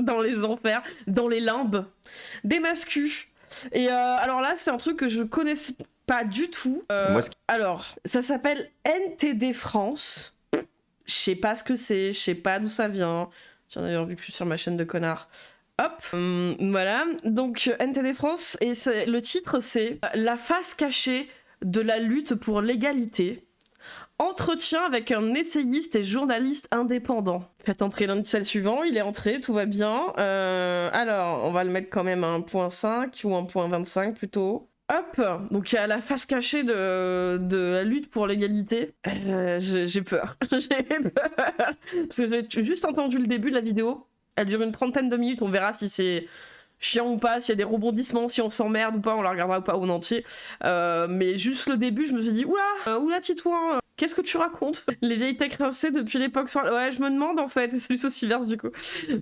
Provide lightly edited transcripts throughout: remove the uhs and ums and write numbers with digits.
dans les enfers, dans les limbes, des mascus. Et alors là, c'est un truc que je connaissais pas du tout. Alors, ça s'appelle NTD France. Je sais pas ce que c'est, je sais pas d'où ça vient. Tiens, d'ailleurs, vu que je suis sur ma chaîne de connard. Hop, voilà. Donc, NTD France, et le titre, c'est « La face cachée de la lutte pour l'égalité ». Entretien avec un essayiste et journaliste indépendant. Faites entrer l'indice suivant, il est entré, tout va bien. Alors, on va le mettre quand même à 1.5 ou 1.25 plutôt. Hop, donc il y a la face cachée de la lutte pour l'égalité. J'ai peur. J'ai peur. Parce que j'ai juste entendu le début de la vidéo. Elle dure une 30aine de minutes, on verra si c'est chiant ou pas, s'il y a des rebondissements, si on s'emmerde ou pas, on la regardera ou pas en entier. Mais juste le début, je me suis dit, oula Titouan, qu'est-ce que tu racontes? Les vieilles tech rincées depuis l'époque sur... Ouais, je me demande en fait, et c'est lui aussi verse du coup.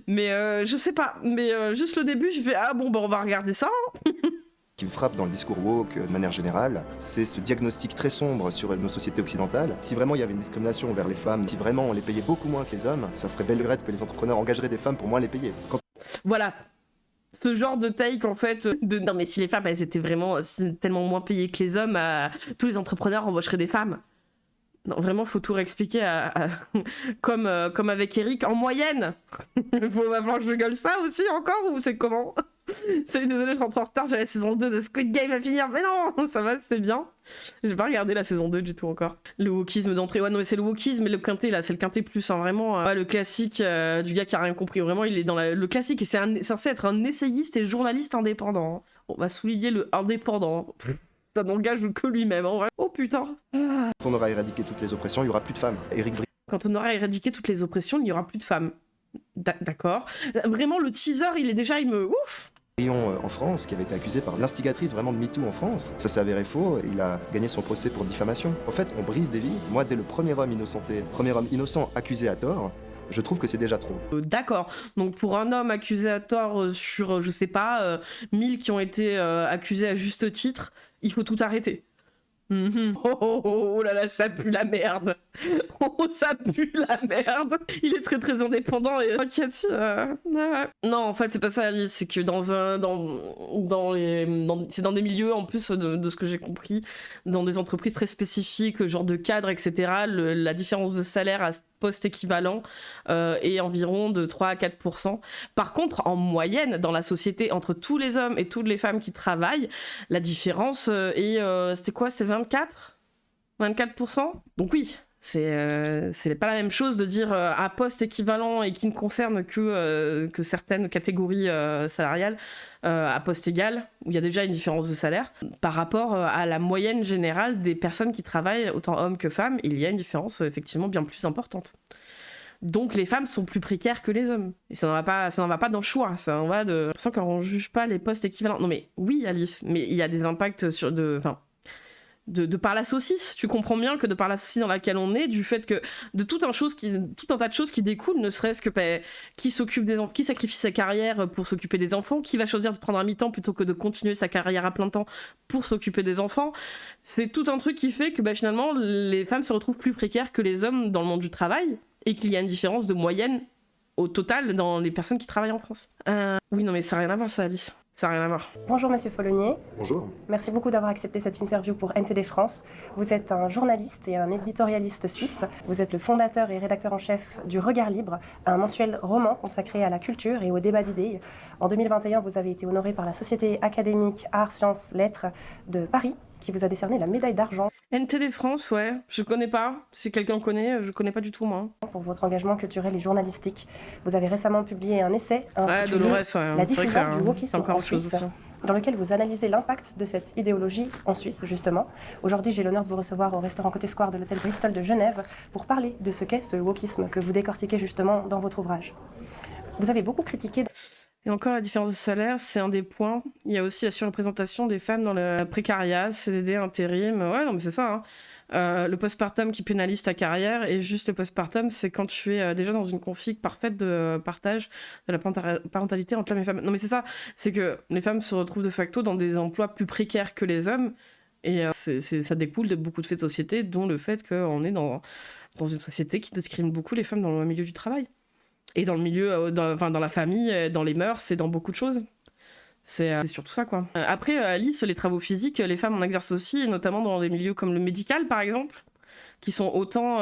Mais je sais pas, mais juste le début, je fais, ah bon, bah on va regarder ça. Qui me frappe dans le discours woke de manière générale, c'est ce diagnostic très sombre sur nos sociétés occidentales. Si vraiment il y avait une discrimination envers les femmes, si vraiment on les payait beaucoup moins que les hommes, ça ferait belle lurette que les entrepreneurs engageraient des femmes pour moins les payer. Voilà. Ce genre de take en fait non mais si les femmes elles étaient vraiment tellement moins payées que les hommes, tous les entrepreneurs embaucheraient des femmes. Non vraiment faut tout réexpliquer comme avec Eric en moyenne. Faut falloir que je gueule ça aussi encore ou c'est comment? Salut, désolé, je rentre en retard, j'ai la saison 2 de Squid Game à finir, mais non, ça va, c'est bien. J'ai pas regardé la saison 2 du tout encore. Le wokisme d'entrée, ouais, non, mais c'est le wokisme, mais le quintet, là, c'est le quintet plus, hein, vraiment. Le classique du gars qui a rien compris, vraiment, il est dans le classique, et c'est censé être un essayiste et journaliste indépendant. Hein. On va souligner le indépendant. Ça n'engage que lui-même, en vrai. Oh putain. Quand on aura éradiqué toutes les oppressions, il y aura plus de femmes. Quand on aura éradiqué toutes les oppressions, il n'y aura plus de femmes. D'accord. Vraiment, le teaser, il me... Ouf. En France, qui avait été accusé par l'instigatrice vraiment de MeToo en France, ça s'est avéré faux, il a gagné son procès pour diffamation. En fait, on brise des vies. Moi, dès le premier homme innocent accusé à tort, je trouve que c'est déjà trop. D'accord. Donc pour un homme accusé à tort sur, je sais pas, 1000 qui ont été accusés à juste titre, il faut tout arrêter. Oh là là, ça pue la merde. Oh, ça pue la merde. Il est très très indépendant et t'inquiète. Non, en fait, c'est pas ça, Alice. C'est que c'est dans des milieux, en plus de ce que j'ai compris, dans des entreprises très spécifiques, genre de cadre, etc. La différence de salaire à poste équivalent est environ de 3 à 4%. Par contre, en moyenne, dans la société, entre tous les hommes et toutes les femmes qui travaillent, la différence est... c'était quoi? C'était 24%. Donc oui, c'est pas la même chose de dire à poste équivalent et qui ne concerne que certaines catégories salariales à poste égal, où il y a déjà une différence de salaire, par rapport à la moyenne générale des personnes qui travaillent, autant hommes que femmes, il y a une différence effectivement bien plus importante. Donc les femmes sont plus précaires que les hommes. Et ça n'en va pas dans le choix, ça en va de... J'ai l'impression qu'on juge pas les postes équivalents. Non mais oui Alice, mais il y a des impacts de par la saucisse. Tu comprends bien que de par la saucisse dans laquelle on est, du fait que de tout un tas de choses qui découlent, ne serait-ce que qui s'occupe des enfants, qui sacrifie sa carrière pour s'occuper des enfants, qui va choisir de prendre un mi-temps plutôt que de continuer sa carrière à plein temps pour s'occuper des enfants. C'est tout un truc qui fait que finalement les femmes se retrouvent plus précaires que les hommes dans le monde du travail et qu'il y a une différence de moyenne au total dans les personnes qui travaillent en France. Oui, non mais ça n'a rien à voir ça, Alice. Ça n'a rien à voir. Bonjour Monsieur Follonier. Bonjour. Merci beaucoup d'avoir accepté cette interview pour NTD France. Vous êtes un journaliste et un éditorialiste suisse. Vous êtes le fondateur et rédacteur en chef du Regard Libre, un mensuel roman consacré à la culture et au débat d'idées. En 2021, vous avez été honoré par la Société académique Arts, Sciences, Lettres de Paris, qui vous a décerné la médaille d'argent. NTD France, ouais, je connais pas. Si quelqu'un connaît, je connais pas du tout, moi. Pour votre engagement culturel et journalistique. Vous avez récemment publié un essai intitulé Dolores, La diffusion du wokisme encore en autre chose Suisse, aussi. dans lequel vous analysez l'impact de cette idéologie en Suisse, justement. Aujourd'hui, j'ai l'honneur de vous recevoir au restaurant Côté Square de l'hôtel Bristol de Genève pour parler de ce qu'est ce wokisme que vous décortiquez justement dans votre ouvrage. Vous avez beaucoup critiqué... Et encore, la différence de salaire, c'est un des points. Il y a aussi la surreprésentation des femmes dans le précariat, CDD, intérim. Ouais, non, mais c'est ça. Hein. Le postpartum qui pénalise ta carrière, et juste le postpartum, c'est quand tu es déjà dans une config parfaite de partage de la parentalité entre hommes et femmes. Non, mais c'est ça. C'est que les femmes se retrouvent de facto dans des emplois plus précaires que les hommes. Et ça découle de beaucoup de faits de société, dont le fait qu'on est dans une société qui discrimine beaucoup les femmes dans le milieu du travail. Et dans le milieu, dans la famille, dans les mœurs et dans beaucoup de choses. C'est surtout ça, quoi. Après, Alice, les travaux physiques, les femmes en exercent aussi, notamment dans des milieux comme le médical, par exemple, qui sont autant,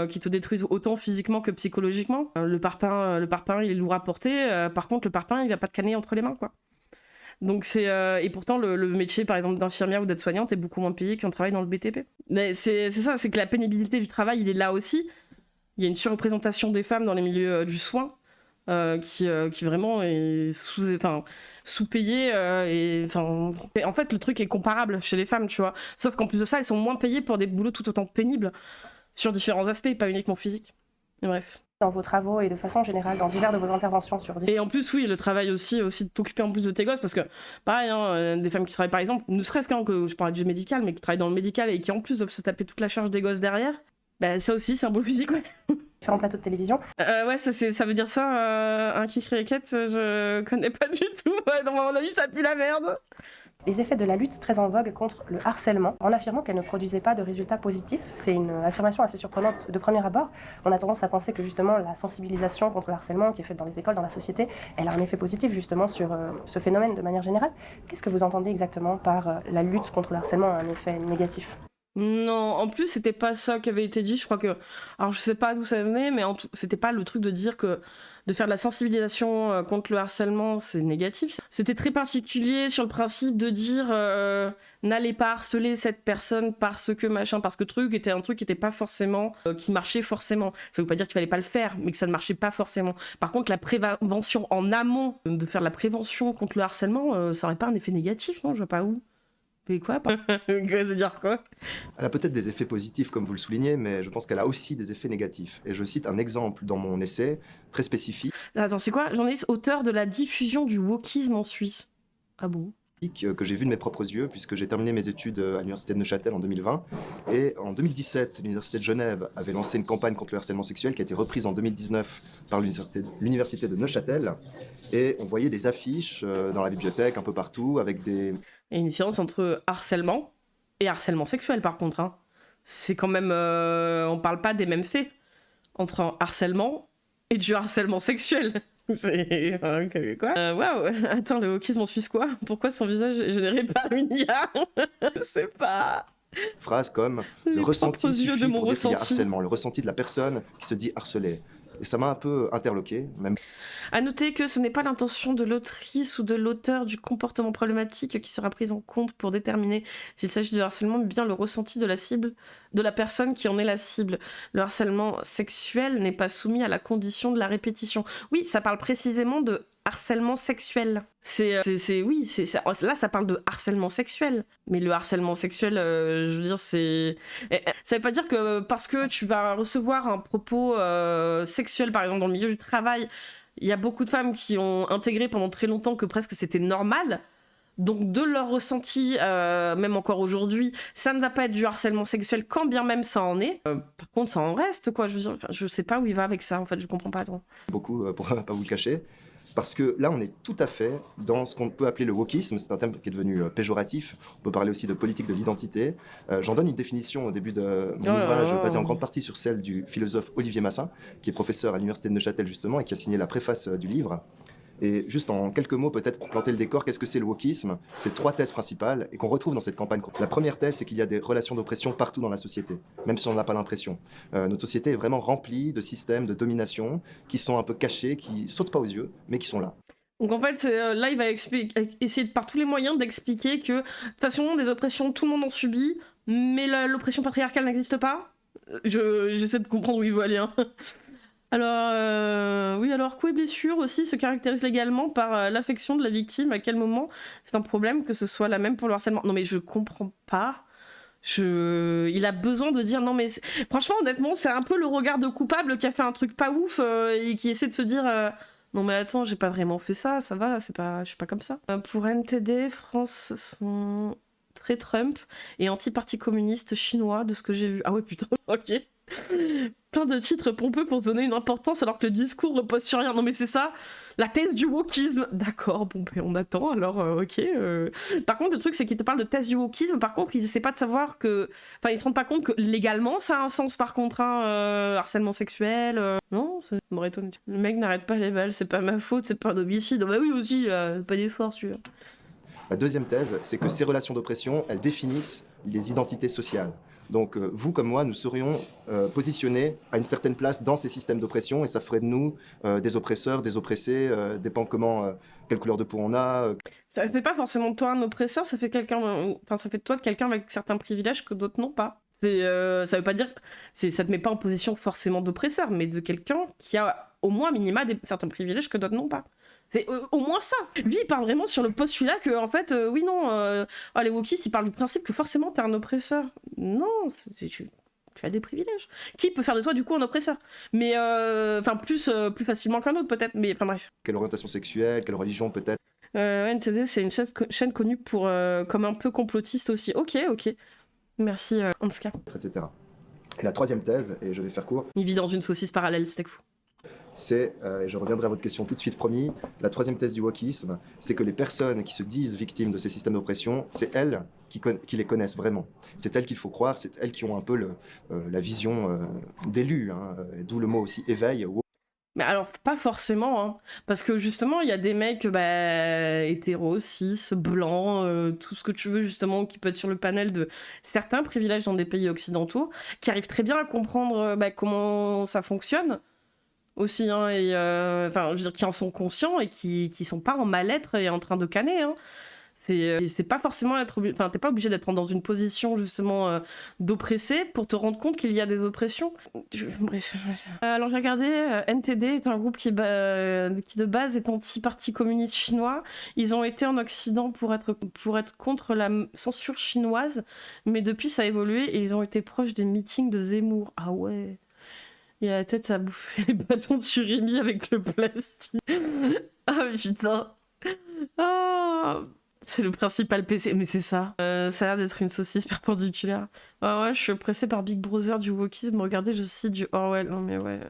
qui te détruisent autant physiquement que psychologiquement. Le parpaing, il est lourd à porter. Par contre, le parpaing, il va pas te canner entre les mains, quoi. Donc et pourtant le métier par exemple d'infirmière ou d'aide-soignante est beaucoup moins payé qu'un travail dans le BTP. Mais c'est ça, c'est que la pénibilité du travail, il est là aussi. Il y a une surreprésentation des femmes dans les milieux du soin qui vraiment est sous-payée. En fait, le truc est comparable chez les femmes, tu vois. Sauf qu'en plus de ça, elles sont moins payées pour des boulots tout autant pénibles sur différents aspects, pas uniquement physiques. Et bref. Dans vos travaux et de façon générale, dans divers de vos interventions sur Et en plus, oui, le travail aussi de t'occuper en plus de tes gosses, parce que, pareil, des femmes qui travaillent, par exemple, ne serait-ce qu'un que je parlais du médical, mais qui travaillent dans le médical et qui en plus doivent se taper toute la charge des gosses derrière, bah, ça aussi, c'est un beau physique, ouais. différents plateaux de télévision. Ouais, ça veut dire ça, un Kikriket, je connais pas du tout. Ouais, dans mon avis, ça pue la merde. Les effets de la lutte très en vogue contre le harcèlement, en affirmant qu'elle ne produisait pas de résultats positifs. C'est une affirmation assez surprenante de premier abord. On a tendance à penser que justement la sensibilisation contre le harcèlement qui est faite dans les écoles, dans la société, elle a un effet positif justement sur ce phénomène de manière générale. Qu'est-ce que vous entendez exactement par la lutte contre le harcèlement a un effet négatif ? Non, en plus, c'était pas ça qui avait été dit. Je crois que. Alors, je sais pas d'où ça venait, mais c'était pas le truc de dire que de faire de la sensibilisation contre le harcèlement, c'est négatif. C'était très particulier sur le principe de dire n'allez pas harceler cette personne parce que machin, parce que truc était un truc qui était pas forcément. Qui marchait forcément. Ça veut pas dire qu'il fallait pas le faire, mais que ça ne marchait pas forcément. Par contre, la prévention en amont, de faire de la prévention contre le harcèlement, ça aurait pas un effet négatif, non ? Je vois pas où. Et quoi ? Ça veut dire quoi ? Elle a peut-être des effets positifs, comme vous le soulignez, mais je pense qu'elle a aussi des effets négatifs. Et je cite un exemple dans mon essai, très spécifique. Attends, c'est quoi ? Journaliste auteur de la diffusion du wokisme en Suisse. Ah bon ? Que j'ai vu de mes propres yeux, puisque j'ai terminé mes études à l'université de Neuchâtel en 2020. Et en 2017, l'université de Genève avait lancé une campagne contre le harcèlement sexuel qui a été reprise en 2019 par l'université de Neuchâtel. Et on voyait des affiches dans la bibliothèque, un peu partout, avec des... Il y a une différence entre harcèlement et harcèlement sexuel, par contre. Hein. C'est quand même... on parle pas des mêmes faits entre un harcèlement et du harcèlement sexuel. C'est... quoi ? Waouh, attends, le wokisme en Suisse, quoi ? Pourquoi son visage est généré par une IA ? C'est pas... Phrases comme « le ressenti suffit de mon pour définir ressenti. harcèlement », le ressenti de la personne qui se dit harcelée. Et ça m'a un peu interloqué, même. À noter que ce n'est pas l'intention de l'autrice ou de l'auteur du comportement problématique qui sera prise en compte pour déterminer s'il s'agit de harcèlement, mais bien le ressenti de la cible, de la personne qui en est la cible. Le harcèlement sexuel n'est pas soumis à la condition de la répétition. Oui, ça parle précisément de harcèlement sexuel. Là, ça parle de harcèlement sexuel. Mais le harcèlement sexuel, je veux dire, c'est... Ça veut pas dire que parce que tu vas recevoir un propos sexuel, par exemple, dans le milieu du travail, il y a beaucoup de femmes qui ont intégré pendant très longtemps que presque c'était normal. Donc de leur ressenti, même encore aujourd'hui, ça ne va pas être du harcèlement sexuel, quand bien même ça en est. Par contre, ça en reste, quoi. Je veux dire, je sais pas où il va avec ça, en fait, je comprends pas trop. Beaucoup, pour pas vous le cacher. Parce que là, on est tout à fait dans ce qu'on peut appeler le wokisme. C'est un terme qui est devenu péjoratif. On peut parler aussi de politique de l'identité. J'en donne une définition au début de mon ouvrage, basé en grande partie sur celle du philosophe Olivier Massin, qui est professeur à l'université de Neuchâtel justement, et qui a signé la préface du livre. Et juste en quelques mots, peut-être pour planter le décor, qu'est-ce que c'est le wokisme ? C'est 3 thèses principales et qu'on retrouve dans cette campagne. La première thèse, c'est qu'il y a des relations d'oppression partout dans la société, même si on n'a pas l'impression. Notre société est vraiment remplie de systèmes de domination qui sont un peu cachés, qui sautent pas aux yeux, mais qui sont là. Donc en fait, là, il va essayer par tous les moyens d'expliquer que, de toute façon, des oppressions, tout le monde en subit, mais l'oppression patriarcale n'existe pas. J'essaie de comprendre où il veut aller. Hein. Alors, coups et blessures aussi se caractérisent légalement par l'affection de la victime. À quel moment c'est un problème que ce soit la même pour le harcèlement ? Non mais je comprends pas. Il a besoin de dire non mais... Franchement, honnêtement, c'est un peu le regard de coupable qui a fait un truc pas ouf et qui essaie de se dire... Non mais attends, j'ai pas vraiment fait ça, ça va, je suis pas comme ça. Pour NTD, France sont très Trump et anti-parti communiste chinois de ce que j'ai vu. Ah ouais putain, ok. Plein de titres pompeux pour donner une importance alors que le discours repose sur rien. Non mais c'est ça, la thèse du wokisme. D'accord, bon ben on attend alors, ok. Par contre le truc c'est qu'ils te parlent de thèse du wokisme, par contre ils essaient pas de savoir que... Enfin ils se rendent pas compte que légalement ça a un sens par contre, hein, harcèlement sexuel... Non, ça m'aurait étonné. Le mec n'arrête pas les balles, c'est pas ma faute, c'est pas un homicide. Bah oui aussi, pas d'effort tu vois. La deuxième thèse, c'est que ces relations d'oppression, elles définissent les identités sociales. Donc vous comme moi, nous serions positionnés à une certaine place dans ces systèmes d'oppression et ça ferait de nous des oppresseurs, des oppressés, dépend quelle couleur de peau on a. Ça fait pas forcément de toi un oppresseur, ça fait quelqu'un, enfin ça fait de toi quelqu'un avec certains privilèges que d'autres n'ont pas. Ça veut pas dire, ça te met pas en position forcément d'oppresseur, mais de quelqu'un qui a au moins minima certains privilèges que d'autres n'ont pas. C'est au moins ça. Lui, il parle vraiment sur le postulat que, en fait, oui, non, les wokistes, ils parlent du principe que forcément t'es un oppresseur. Non, tu as des privilèges. Qui peut faire de toi, du coup, un oppresseur? Mais, enfin, plus facilement qu'un autre, peut-être, mais, enfin, bref. Quelle orientation sexuelle, quelle religion peut-être. NTD, c'est une chaîne connue pour, comme un peu complotiste aussi. Ok. Merci, Anska. Etc. Et la troisième thèse, et je vais faire court. Il vit dans une saucisse parallèle, c'était fou. C'est, et je reviendrai à votre question tout de suite promis, la troisième thèse du wokisme, c'est que les personnes qui se disent victimes de ces systèmes d'oppression, c'est elles qui les connaissent vraiment. C'est elles qu'il faut croire, c'est elles qui ont un peu la vision d'élu, hein, d'où le mot aussi éveil. Mais alors, pas forcément, hein, parce que justement, il y a des mecs hétéros, cis, blancs, tout ce que tu veux, justement, qui peut être sur le panel de certains privilèges dans des pays occidentaux, qui arrivent très bien à comprendre comment ça fonctionne aussi, hein, et enfin, je veux dire, qui en sont conscients et qui sont pas en mal-être et en train de canner, hein. C'est pas forcément enfin, t'es pas obligé d'être dans une position justement d'oppressé pour te rendre compte qu'il y a des oppressions. Bref. Alors j'ai regardé, NTD est un groupe qui de base est anti-parti communiste chinois. Ils ont été en Occident pour être contre la censure chinoise, mais depuis ça a évolué et ils ont été proches des meetings de Zemmour. Ah ouais. Il a la tête à bouffer les bâtons de surimi avec le plastique. Ah putain. Ah. C'est le principal PC, mais c'est ça. Ça a l'air d'être une saucisse perpendiculaire. Ouais, je suis oppressée par Big Brother du wokisme. Regardez, je cite du Orwell. Non mais ouais.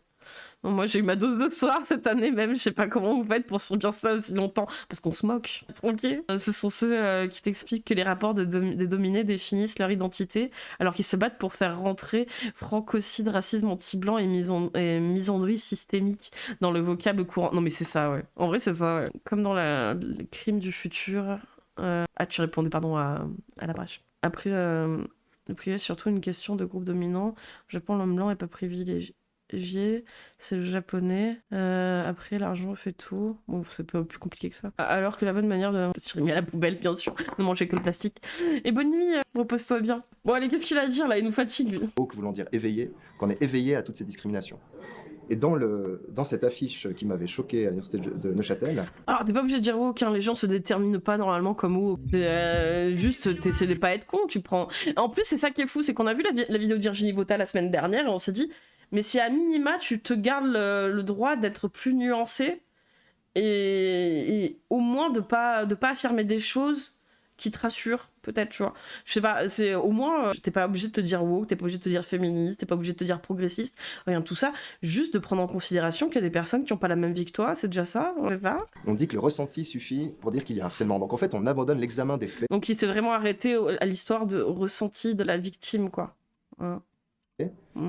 Bon, moi j'ai eu ma dose de soir cette année même. Je sais pas comment vous faites pour subir ça aussi longtemps. Parce qu'on se moque. Tranquille. Ce sont ceux qui t'expliquent que les rapports des dominés définissent leur identité alors qu'ils se battent pour faire rentrer francocide, racisme anti-blanc et misandrie systémique dans le vocable courant. Non mais c'est ça, ouais. En vrai c'est ça, ouais. Comme dans le crime du futur... tu répondais pardon à la brèche. Après, le privilège, surtout une question de groupe dominant. Au Japon, l'homme blanc est pas privilégié. C'est le japonais. Après, l'argent fait tout. Bon, c'est pas plus compliqué que ça. Alors que la bonne manière de tirer mis à la poubelle, bien sûr, ne manger que le plastique. Et bonne nuit, repose-toi bien. Bon, allez, qu'est-ce qu'il a à dire là? Il nous fatigue, lui. Que voulant dire éveillé, qu'on est éveillé à toutes ces discriminations. Et dans cette affiche qui m'avait choqué à l'université de Neuchâtel... Alors, t'es pas obligé de dire woke, hein, les gens se déterminent pas normalement comme woke. Juste, t'essaies de pas être con, tu prends... En plus, c'est ça qui est fou, c'est qu'on a vu la vidéo de Virginie Vota la semaine dernière et on s'est dit, mais si à minima, tu te gardes le droit d'être plus nuancé et au moins de pas affirmer des choses qui te rassure, peut-être, tu vois. Je sais pas, c'est au moins, t'es pas obligé de te dire woke, t'es pas obligé de te dire féministe, t'es pas obligé de te dire progressiste, rien de tout ça, juste de prendre en considération qu'il y a des personnes qui ont pas la même vie que toi, c'est déjà ça, on sait pas. On dit que le ressenti suffit pour dire qu'il y a harcèlement, donc en fait on abandonne l'examen des faits. Donc il s'est vraiment arrêté à l'histoire de ressenti de la victime, quoi. Hein.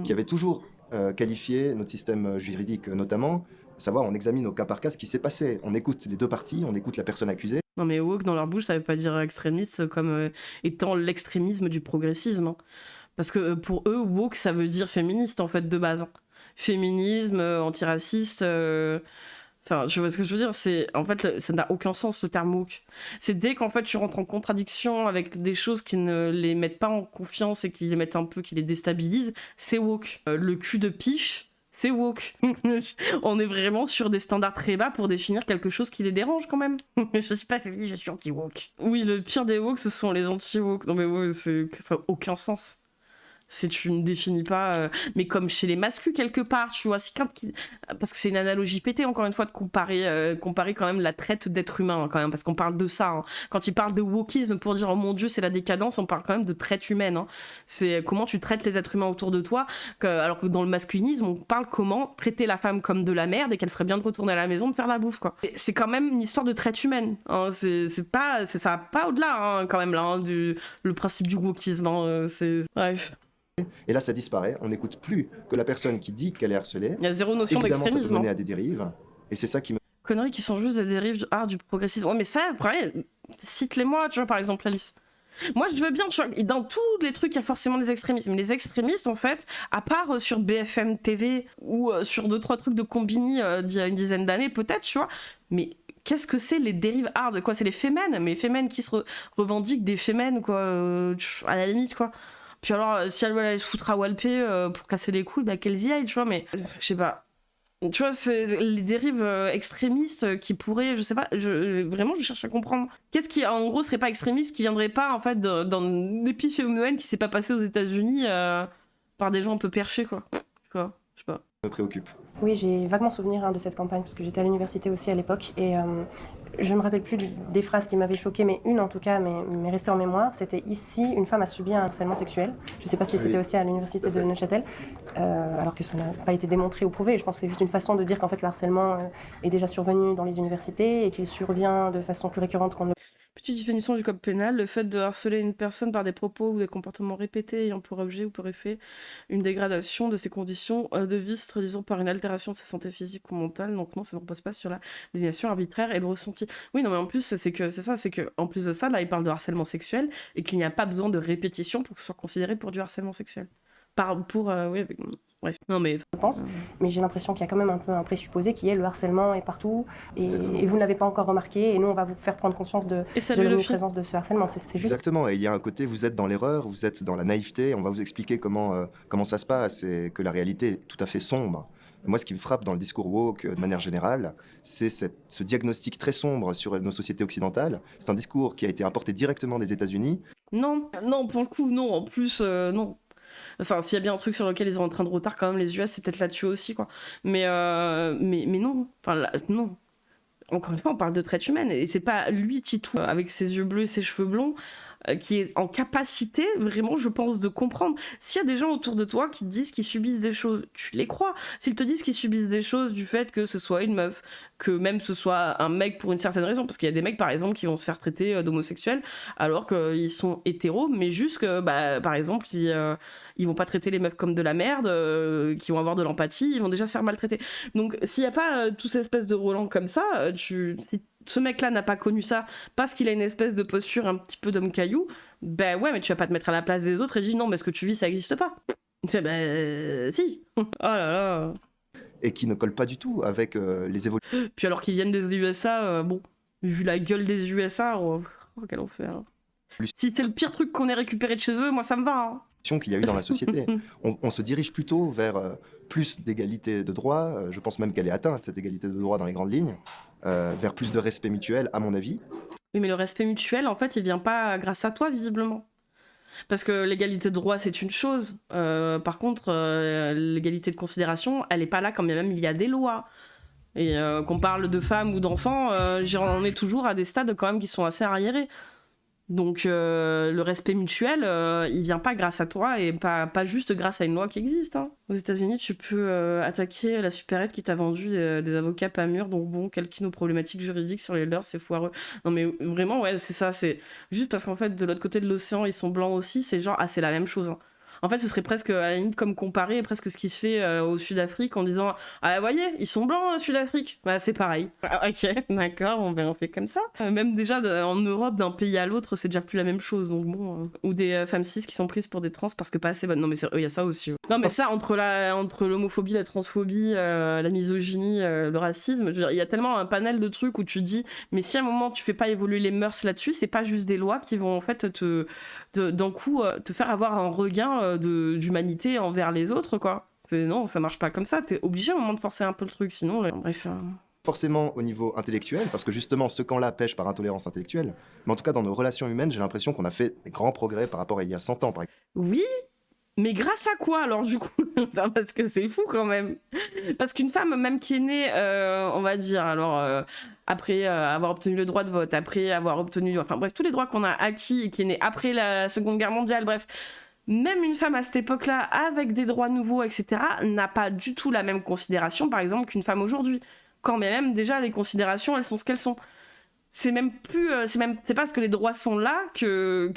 Qui avait toujours qualifié notre système juridique notamment, à savoir on examine au cas par cas ce qui s'est passé, on écoute les deux parties, on écoute la personne accusée. Non mais woke dans leur bouche ça veut pas dire extrémiste comme étant l'extrémisme du progressisme, hein. Parce que pour eux woke ça veut dire féministe en fait de base, hein. Féminisme, antiraciste, enfin je vois ce que je veux dire, c'est en fait ça n'a aucun sens le terme woke. C'est dès qu'en fait tu rentres en contradiction avec des choses qui ne les mettent pas en confiance et qui les mettent un peu, qui les déstabilisent, c'est woke. Le cul de piche, c'est woke. On est vraiment sur des standards très bas pour définir quelque chose qui les dérange quand même. Je suis pas féministe, je suis anti-woke. Oui, le pire des woke, ce sont les anti-woke. Non mais ouais, ça n'a aucun sens. Tu ne définis pas, mais comme chez les masculins quelque part, tu vois, parce que c'est une analogie pétée encore une fois de comparer quand même la traite d'êtres humains quand même, parce qu'on parle de ça. Hein. Quand ils parlent de wokisme pour dire oh mon Dieu c'est la décadence, on parle quand même de traite humaine. Hein. C'est comment tu traites les êtres humains autour de toi, alors que dans le masculinisme on parle comment traiter la femme comme de la merde et qu'elle ferait bien de retourner à la maison de faire la bouffe quoi. Et c'est quand même une histoire de traite humaine. Hein. Ça va pas au-delà hein, quand même là hein, le principe du wokisme. Hein, bref. Et là, ça disparaît. On n'écoute plus que la personne qui dit qu'elle est harcelée. Il y a zéro notion Évidemment, d'extrémisme. ça peut mener à des dérives. Et c'est ça qui me... Conneries qui sont juste des dérives du progressisme. Ouais, mais ça, après, cite-les-moi, tu vois, par exemple, Alice. Moi, je veux bien, tu vois, dans tous les trucs, il y a forcément des extrémistes. Mais les extrémistes, en fait, à part sur BFM TV ou sur 2-3 trucs de Combini d'il y a une dizaine d'années, peut-être, tu vois, mais... Qu'est-ce que c'est les dérives hard quoi? C'est les fémènes, mais les fémènes qui se revendiquent des fémènes, quoi, à la limite, quoi. Puis alors, si elles veulent aller se foutre à Walpé pour casser les couilles, bah qu'elles y aillent, tu vois, mais je sais pas. Tu vois, c'est les dérives extrémistes qui pourraient, je sais pas, vraiment, je cherche à comprendre. Qu'est-ce qui, en gros, serait pas extrémiste, qui viendrait pas, en fait, d'un épiphénomène qui s'est pas passé aux États-Unis par des gens un peu perchés, quoi. Tu vois, je sais pas. me préoccupe. Oui, j'ai vaguement souvenir de cette campagne, parce que j'étais à l'université aussi à l'époque, et je ne me rappelle plus des phrases qui m'avaient choquée, mais une en tout cas m'est restée en mémoire, c'était « Ici, une femme a subi un harcèlement sexuel ». Je ne sais pas si c'était aussi à l'université de Neuchâtel, alors que ça n'a pas été démontré ou prouvé. Je pense que c'est juste une façon de dire qu'en fait le harcèlement est déjà survenu dans les universités et qu'il survient de façon plus récurrente qu'on ne... Petite définition du code pénal, le fait de harceler une personne par des propos ou des comportements répétés ayant pour objet ou pour effet une dégradation de ses conditions de vie se traduisant par une altération de sa santé physique ou mentale. Donc non, ça ne repose pas sur la désignation arbitraire et le ressenti. Oui, non, mais en plus, c'est que en plus de ça, là, il parle de harcèlement sexuel et qu'il n'y a pas besoin de répétition pour que ce soit considéré pour du harcèlement sexuel. Bref. Non, mais... Je pense, mais j'ai l'impression qu'il y a quand même un peu un présupposé qui est le harcèlement est partout et vous ne l'avez pas encore remarqué et nous on va vous faire prendre conscience de l'omniprésence de ce harcèlement. C'est juste... Exactement, et il y a un côté, vous êtes dans l'erreur, vous êtes dans la naïveté, on va vous expliquer comment ça se passe et que la réalité est tout à fait sombre. Et moi, ce qui me frappe dans le discours woke, de manière générale, c'est ce diagnostic très sombre sur nos sociétés occidentales. C'est un discours qui a été importé directement des États-Unis. Non, pour le coup, non. En plus, non. Enfin, s'il y a bien un truc sur lequel ils ont un train de retard, quand même, les US, c'est peut-être là-dessus aussi, quoi. Mais non. Enfin, là, non. Encore une fois, on parle de traite humaine. Et c'est pas lui, Titou, avec ses yeux bleus et ses cheveux blonds, qui est en capacité, vraiment, je pense, de comprendre. S'il y a des gens autour de toi qui te disent qu'ils subissent des choses, tu les crois. S'ils te disent qu'ils subissent des choses du fait que ce soit une meuf, que même ce soit un mec pour une certaine raison, parce qu'il y a des mecs, par exemple, qui vont se faire traiter d'homosexuels alors qu'ils sont hétéros, mais juste que, par exemple, ils vont pas traiter les meufs comme de la merde, qui vont avoir de l'empathie, ils vont déjà se faire maltraiter. Donc, s'il y a pas toute cette espèce de Roland comme ça, si ce mec-là n'a pas connu ça parce qu'il a une espèce de posture un petit peu d'homme caillou, ben ouais, mais tu vas pas te mettre à la place des autres et dire non, mais ce que tu vis, ça existe pas. Si. Oh là là. Et qui ne colle pas du tout avec les évolutions. Puis alors qu'ils viennent des USA, bon, vu la gueule des USA, quel enfer. Si c'est le pire truc qu'on ait récupéré de chez eux, moi ça me va. Hein. Qu'il y a eu dans la société. On se dirige plutôt vers plus d'égalité de droits, je pense même qu'elle est atteinte, cette égalité de droits dans les grandes lignes, vers plus de respect mutuel, à mon avis. Oui, mais le respect mutuel, en fait, il vient pas grâce à toi, visiblement. Parce que l'égalité de droit, c'est une chose. Par contre, l'égalité de considération, elle est pas là quand même il y a des lois. Et qu'on parle de femmes ou d'enfants, on est toujours à des stades quand même qui sont assez arriérés. Donc le respect mutuel, il vient pas grâce à toi et pas juste grâce à une loi qui existe. Hein. Aux États-Unis, tu peux attaquer la supérette qui t'a vendu des avocats pas mûrs, donc bon, quelles nos problématiques juridiques sur les leurs, c'est foireux. Non mais vraiment, ouais, c'est ça, c'est juste parce qu'en fait, de l'autre côté de l'océan, ils sont blancs aussi, c'est genre, c'est la même chose. Hein. En fait, ce serait presque, à la limite, comme comparer presque ce qui se fait au Sud-Afrique en disant « Ah, voyez, ils sont blancs au Sud-Afrique !» Bah, c'est pareil. Ah, ok, d'accord, on fait comme ça. Même déjà, en Europe, d'un pays à l'autre, c'est déjà plus la même chose. Donc bon, ou des femmes cis qui sont prises pour des trans parce que pas assez bonnes. Non, mais il y a ça aussi. Non, mais ça, entre l'homophobie, la transphobie, la misogynie, le racisme, je veux dire, il y a tellement un panel de trucs où tu dis « Mais si à un moment, tu fais pas évoluer les mœurs là-dessus, c'est pas juste des lois qui vont en fait d'un coup te faire avoir un regain d'humanité envers les autres, quoi. Non, ça marche pas comme ça. T'es obligé à un moment de forcer un peu le truc, sinon, bref. Forcément au niveau intellectuel, parce que justement, ce camp-là pêche par intolérance intellectuelle. Mais en tout cas, dans nos relations humaines, j'ai l'impression qu'on a fait des grands progrès par rapport à il y a 100 ans, par exemple. Oui, Mais grâce à quoi alors du coup? Parce que c'est fou quand même. Parce qu'une femme même qui est née, on va dire, alors après avoir obtenu le droit de vote, après avoir obtenu, enfin bref, tous les droits qu'on a acquis et qui est née après la Seconde Guerre mondiale, bref, même une femme à cette époque-là, avec des droits nouveaux, etc., n'a pas du tout la même considération, par exemple, qu'une femme aujourd'hui. Quand même, déjà, les considérations, elles sont ce qu'elles sont. C'est même plus, c'est pas parce que les droits sont là que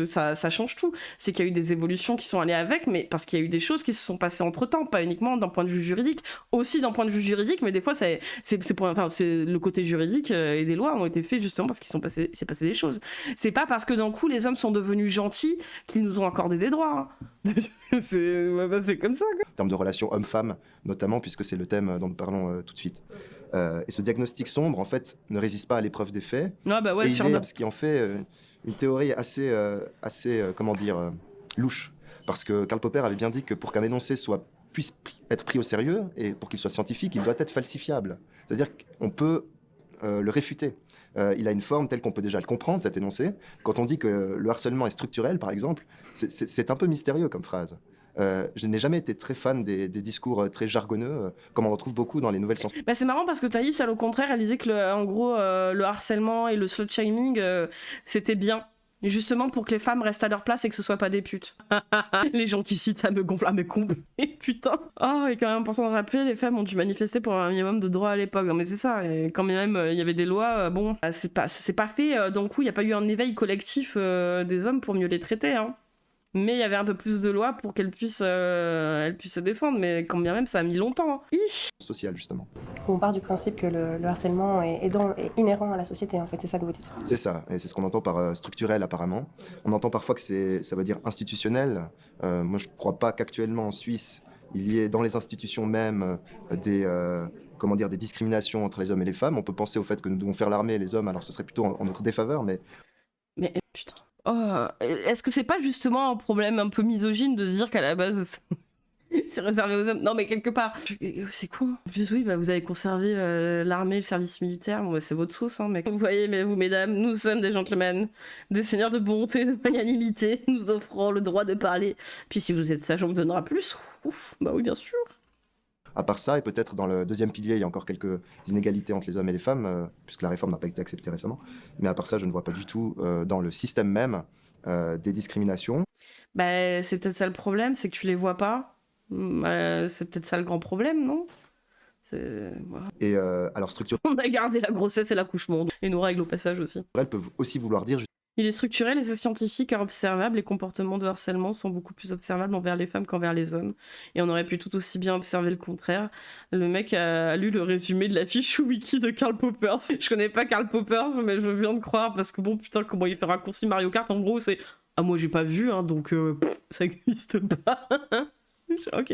ça change tout. C'est qu'il y a eu des évolutions qui sont allées avec, mais parce qu'il y a eu des choses qui se sont passées entre temps, pas uniquement d'un point de vue juridique, aussi d'un point de vue juridique, mais des fois c'est le côté juridique et des lois ont été faits justement parce il s'est passé des choses. C'est pas parce que d'un coup les hommes sont devenus gentils qu'ils nous ont accordé des droits. Hein. c'est comme ça. Quoi. En termes de relations hommes-femmes, notamment, puisque c'est le thème dont nous parlons tout de suite. Et ce diagnostic sombre, en fait, ne résiste pas à l'épreuve des faits. Ah bah ouais, ce qui en fait une théorie assez louche. Parce que Karl Popper avait bien dit que pour qu'un énoncé puisse être pris au sérieux, et pour qu'il soit scientifique, il doit être falsifiable. C'est-à-dire qu'on peut le réfuter. Il a une forme telle qu'on peut déjà le comprendre, cet énoncé. Quand on dit que le harcèlement est structurel, par exemple, c'est un peu mystérieux comme phrase. Je n'ai jamais été très fan des discours très jargonneux, comme on en trouve beaucoup dans les nouvelles sciences. Bah c'est marrant parce que Thaïs, elle, au contraire, elle disait que en gros, le harcèlement et le slut-shaming, c'était bien. Et justement pour que les femmes restent à leur place et que ce soit pas des putes. Les gens qui citent ça me gonfle à mes combles. Putain. Oh, et quand même important de rappeler, les femmes ont dû manifester pour un minimum de droits à l'époque. Non mais c'est ça. Et quand même il y avait des lois, bon, c'est pas fait. D'un coup, il n'y a pas eu un éveil collectif des hommes pour mieux les traiter. Hein. Mais il y avait un peu plus de lois pour qu'elles puissent se défendre. Mais quand bien même, ça a mis longtemps. Hein. Social, justement. On part du principe que le harcèlement est inhérent à la société, en fait, c'est ça que vous dites. C'est ça, et c'est ce qu'on entend par structurel, apparemment. On entend parfois que ça veut dire institutionnel. Moi, je ne crois pas qu'actuellement, en Suisse, il y ait dans les institutions même des discriminations entre les hommes et les femmes. On peut penser au fait que nous devons faire l'armée, les hommes, alors ce serait plutôt en notre défaveur, mais... Mais putain... Oh, est-ce que c'est pas justement un problème un peu misogyne de se dire qu'à la base c'est réservé aux hommes? Non mais quelque part, c'est con. Oui, bah vous avez conservé l'armée, le service militaire, bon, bah, c'est votre sauce, hein, mec. Vous voyez, mais vous mesdames, nous sommes des gentlemen, des seigneurs de bonté, de magnanimité, nous offrons le droit de parler. Puis si vous êtes sage, on vous donnera plus. Ouf, bah oui, bien sûr. À part ça, et peut-être dans le deuxième pilier, il y a encore quelques inégalités entre les hommes et les femmes, puisque la réforme n'a pas été acceptée récemment. Mais à part ça, je ne vois pas du tout dans le système même des discriminations. Bah, c'est peut-être ça le problème, c'est que tu les vois pas. C'est peut-être ça le grand problème, non? Voilà. Et alors structurel... On a gardé la grossesse et l'accouchement, et nos règles au passage aussi. Elles peuvent aussi vouloir dire... Il est structurel et c'est scientifique car observable. Les comportements de harcèlement sont beaucoup plus observables envers les femmes qu'envers les hommes. Et on aurait pu tout aussi bien observer le contraire. Le mec a lu le résumé de la fiche wiki de Karl Popper. Je connais pas Karl Popper, mais je veux bien te croire parce que bon, putain, comment il fait raccourci Mario Kart, en gros, c'est... Ah, moi j'ai pas vu, hein, donc ça existe pas. Ok.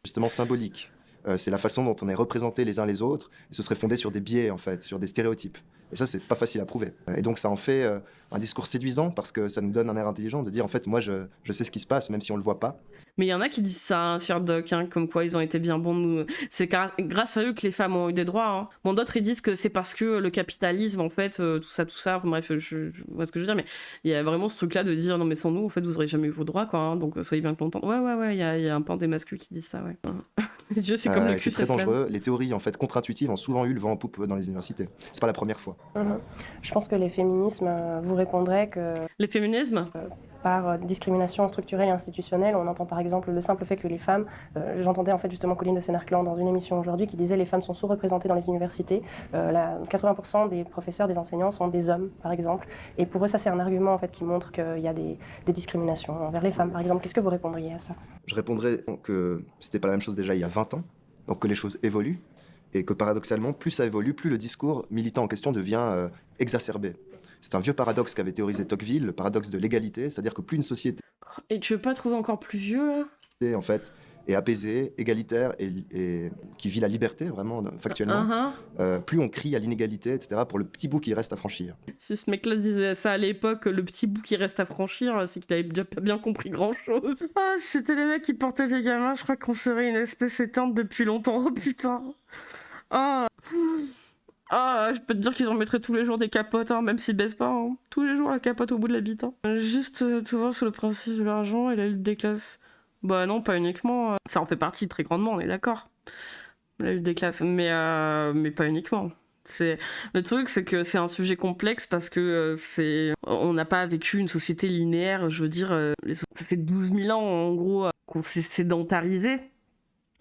Justement symbolique. C'est la façon dont on est représentés les uns les autres, et ce serait fondé sur des biais, en fait, sur des stéréotypes. Et ça, c'est pas facile à prouver. Et donc, ça en fait un discours séduisant, parce que ça nous donne un air intelligent de dire, en fait, moi, je sais ce qui se passe, même si on le voit pas. Mais il y en a qui disent ça, hein, sur Doc, hein, comme quoi ils ont été bien bons. Nous. C'est grâce à eux que les femmes ont eu des droits. Hein. Bon, d'autres, ils disent que c'est parce que le capitalisme, en fait, tout ça, bref, je vois ce que je veux dire, mais il y a vraiment ce truc-là de dire, non, mais sans nous, en fait, vous aurez jamais eu vos droits, quoi, hein, donc soyez bien contents. Ouais, il y a un pan des masculins qui disent ça, ouais. Dieu, c'est comme c'est très dangereux. Les théories, en fait, contre-intuitives ont souvent eu le vent en poupe dans les universités. C'est pas la première fois. Je pense que les féminismes vous répondraient que... Les féminismes par discrimination structurelle et institutionnelle, on entend par exemple le simple fait que les femmes, j'entendais en fait justement Colline de Sénarclan dans une émission aujourd'hui qui disait les femmes sont sous-représentées dans les universités, 80% des professeurs, des enseignants sont des hommes par exemple, et pour eux ça c'est un argument en fait qui montre qu'il y a des discriminations envers les femmes par exemple. Qu'est-ce que vous répondriez à ça? Je répondrais que c'était pas la même chose déjà il y a 20 ans, donc que les choses évoluent, et que paradoxalement, plus ça évolue, plus le discours militant en question devient exacerbé. C'est un vieux paradoxe qu'avait théorisé Tocqueville, le paradoxe de l'égalité, c'est-à-dire que plus une société... Et tu veux pas trouver encore plus vieux, là? En fait, est apaisée, égalitaire, et qui vit la liberté, vraiment, factuellement, plus on crie à l'inégalité, etc., pour le petit bout qui reste à franchir. Si ce mec-là disait ça à l'époque, le petit bout qui reste à franchir, c'est qu'il avait déjà pas bien compris grand-chose. Ah, c'était les mecs qui portaient des gamins, je crois qu'on serait une espèce éteinte depuis longtemps, oh putain. Ah, je peux te dire qu'ils en mettraient tous les jours des capotes, hein, même s'ils baissent pas. Hein. Tous les jours la capote au bout de la bite. Hein. Juste, tu vois, sur le principe de l'argent et la lutte des classes. Bah non, pas uniquement. Ça en fait partie très grandement, on est d'accord. La lutte des classes, mais pas uniquement. Le truc, c'est que c'est un sujet complexe parce que on n'a pas vécu une société linéaire. Je veux dire, ça fait 12 000 ans en gros qu'on s'est sédentarisé,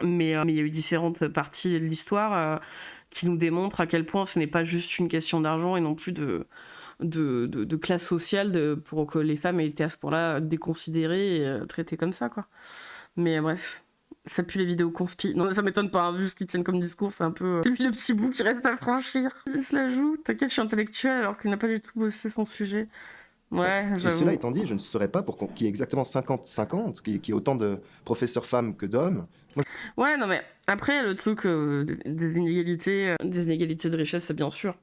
mais il y a eu différentes parties de l'histoire qui nous démontrent à quel point ce n'est pas juste une question d'argent et non plus de classe sociale pour que les femmes aient été à ce point-là déconsidérées et traitées comme ça, quoi. Mais bref. Ça pue les vidéos conspi. Non, ça m'étonne pas, hein, vu ce qu'ils tiennent comme discours, c'est un peu... C'est lui le petit bout qui reste à franchir. Il se la joue. T'inquiète, je suis intellectuelle alors qu'il n'a pas du tout bossé son sujet. Ouais, Et j'avoue. cela étant dit, je ne serais pas pour qu'il y ait exactement 50-50, qu'il y ait autant de professeurs femmes que d'hommes. Ouais, non mais après, le truc des inégalités de richesse, c'est bien sûr.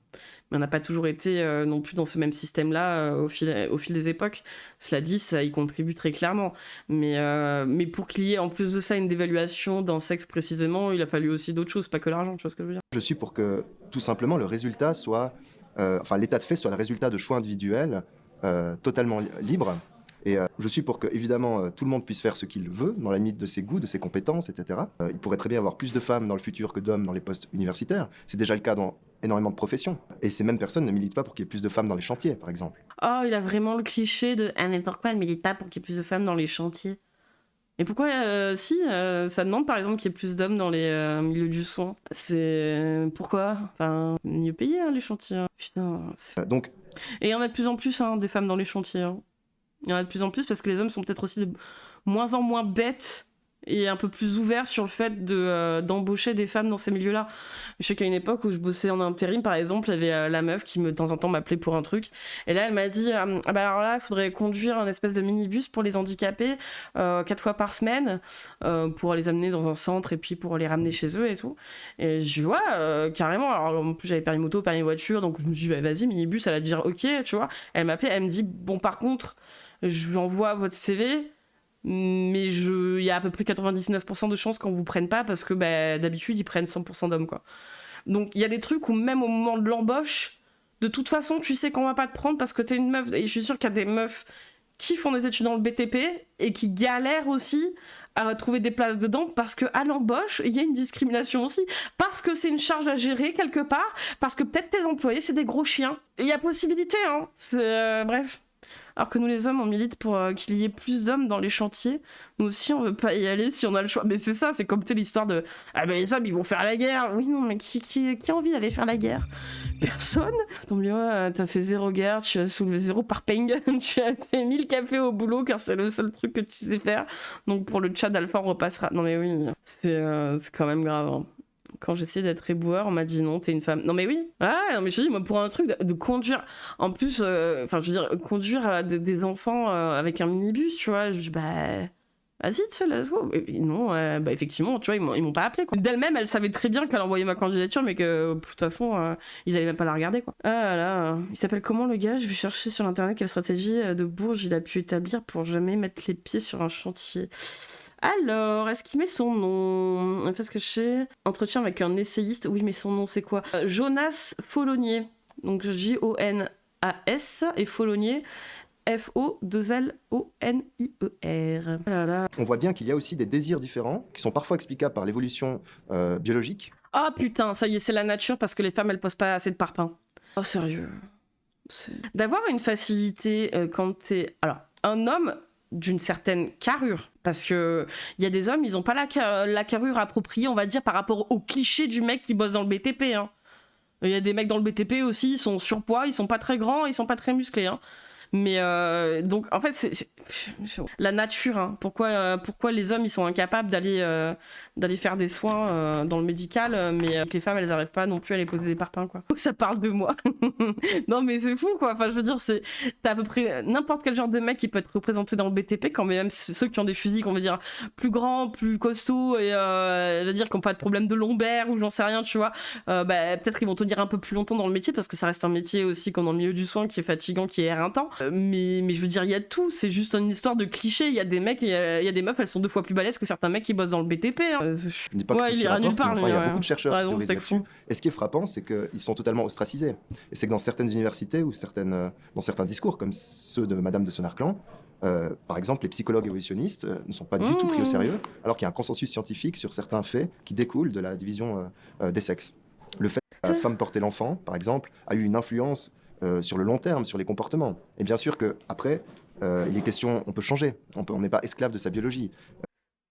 Mais on n'a pas toujours été non plus dans ce même système-là au fil des époques. Cela dit, ça y contribue très clairement. Mais pour qu'il y ait en plus de ça une dévaluation d'un sexe précisément, il a fallu aussi d'autres choses, pas que l'argent, tu vois ce que je veux dire. Je suis pour que tout simplement le résultat soit, l'état de fait soit le résultat de choix individuels totalement libres. Et je suis pour que, évidemment, tout le monde puisse faire ce qu'il veut, dans la limite de ses goûts, de ses compétences, etc. Il pourrait très bien y avoir plus de femmes dans le futur que d'hommes dans les postes universitaires. C'est déjà le cas dans énormément de professions. Et ces mêmes personnes ne militent pas pour qu'il y ait plus de femmes dans les chantiers, par exemple. Oh, il a vraiment le cliché de « Ah, mais pourquoi elle milite pas pour qu'il y ait plus de femmes dans les chantiers ?» Et pourquoi, ça demande par exemple qu'il y ait plus d'hommes dans les milieux du soin. C'est... Pourquoi ? Enfin, mieux payé, hein, les chantiers. Hein. Putain. Donc... Et il y en a de plus en plus, hein, des femmes dans les chantiers. Hein. Il y en a de plus en plus parce que les hommes sont peut-être aussi de moins en moins bêtes et un peu plus ouverts sur le fait d'embaucher des femmes dans ces milieux-là. Je sais qu'à une époque où je bossais en intérim, par exemple, il y avait la meuf qui, de temps en temps, m'appelait pour un truc. Et là, elle m'a dit ah bah alors là, il faudrait conduire un espèce de minibus pour les handicapés 4 fois par semaine pour les amener dans un centre et puis pour les ramener chez eux et tout. Et je dis ouais, carrément. Alors en plus, j'avais permis moto, permis voiture, donc je me dis bah, vas-y, minibus, elle a dû dire ok, tu vois. Elle m'appelait, elle me dit bon, par contre, je lui envoie votre CV. Mais il y a à peu près 99% de chances qu'on vous prenne pas parce que bah, d'habitude ils prennent 100% d'hommes quoi. Donc il y a des trucs où même au moment de l'embauche, de toute façon tu sais qu'on va pas te prendre parce que t'es une meuf. Et je suis sûre qu'il y a des meufs qui font des études dans le BTP et qui galèrent aussi à trouver des places dedans parce qu'à l'embauche il y a une discrimination aussi, parce que c'est une charge à gérer quelque part, parce que peut-être tes employés c'est des gros chiens. Il y a possibilité hein, c'est bref. Alors que nous les hommes on milite pour qu'il y ait plus d'hommes dans les chantiers. Nous aussi on veut pas y aller si on a le choix. Mais c'est ça, c'est comme l'histoire de ah ben les hommes ils vont faire la guerre. Oui non mais qui a envie d'aller faire la guerre? Personne. Donc t'as fait 0 guerre, tu as soulevé 0 parping, tu as fait 1000 cafés au boulot car c'est le seul truc que tu sais faire. Donc pour le chat d'Alpha on repassera. Non mais oui, c'est quand même grave. Hein. Quand j'essayais d'être éboueur, on m'a dit non, t'es une femme. Non mais oui. Ah non mais je te dis moi pour un truc de conduire. En plus, je veux dire conduire des enfants avec un minibus, tu vois. Je dis bah vas-y, tu sais, let's go. Et non, bah effectivement, tu vois, ils m'ont pas appelé quoi. D'elle-même, elle savait très bien qu'elle envoyait ma candidature, mais que de toute façon, ils allaient même pas la regarder quoi. Ah là, il s'appelle comment le gars? Je vais chercher sur internet quelle stratégie de Bourges il a pu établir pour jamais mettre les pieds sur un chantier. Alors, est-ce qu'il met son nom? Parce que je sais. Entretien avec un essayiste. Oui, mais son nom, c'est quoi? Jonas Follonier. Donc Jonas et Follonier. Follonier. Voilà. On voit bien qu'il y a aussi des désirs différents qui sont parfois explicables par l'évolution biologique. Ah putain, ça y est, c'est la nature parce que les femmes, elles posent pas assez de parpaings. Oh, sérieux. D'avoir une facilité quand t'es... Alors, un homme... d'une certaine carrure, parce que il y a des hommes, ils ont pas la carrure appropriée, on va dire, par rapport au cliché du mec qui bosse dans le BTP. Hein. Il y a des mecs dans le BTP aussi, ils sont surpoids, ils sont pas très grands, ils sont pas très musclés. Hein. Mais donc en fait c'est la nature. Hein. Pourquoi les hommes ils sont incapables d'aller faire des soins dans le médical, mais que les femmes elles n'arrivent pas non plus à les poser des parpaings quoi. Ça parle de moi. Non mais c'est fou quoi. Enfin je veux dire t'as à peu près n'importe quel genre de mec qui peut être représenté dans le BTP quand même ceux qui ont des physiques on va dire plus grands, plus costauds et je veux dire qui n'ont pas de problème de lombaire ou j'en sais rien tu vois. Peut-être qu'ils vont tenir un peu plus longtemps dans le métier parce que ça reste un métier aussi comme dans le milieu du soin qui est fatigant, qui est éreintant. Mais je veux dire, il y a tout, c'est juste une histoire de cliché. Il y a des mecs, il y a des meufs, elles sont 2 fois plus balèzes que certains mecs qui bossent dans le BTP. Hein. Je dis pas que tout s'y rapporte, mais enfin, il y a beaucoup de chercheurs qui théorisent là-dessus. Et ce qui est frappant, c'est qu'ils sont totalement ostracisés. Et c'est que dans certaines universités ou dans certains discours, comme ceux de Madame de Sonarclan, Par exemple, les psychologues évolutionnistes ne sont pas du tout pris au sérieux, alors qu'il y a un consensus scientifique sur certains faits qui découlent de la division des sexes. Le fait que la femme porter l'enfant, par exemple, a eu une influence sur le long terme, sur les comportements. Et bien sûr qu'après, il est question, on peut changer, on n'est pas esclave de sa biologie.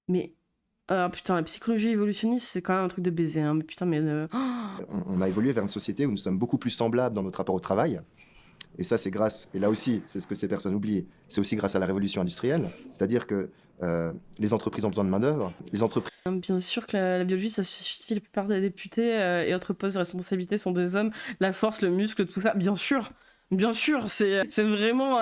Mais putain, la psychologie évolutionniste, c'est quand même un truc de baiser, hein. Mais putain, mais On a évolué vers une société où nous sommes beaucoup plus semblables dans notre rapport au travail. Et ça, c'est grâce, et là aussi, c'est ce que ces personnes oublient, c'est aussi grâce à la révolution industrielle. C'est-à-dire que les entreprises ont besoin de main-d'œuvre, les entreprises. Bien sûr que la biologie, ça justifie la plupart des députés et autres postes de responsabilité sont des hommes. La force, le muscle, tout ça, bien sûr. Bien sûr, c'est vraiment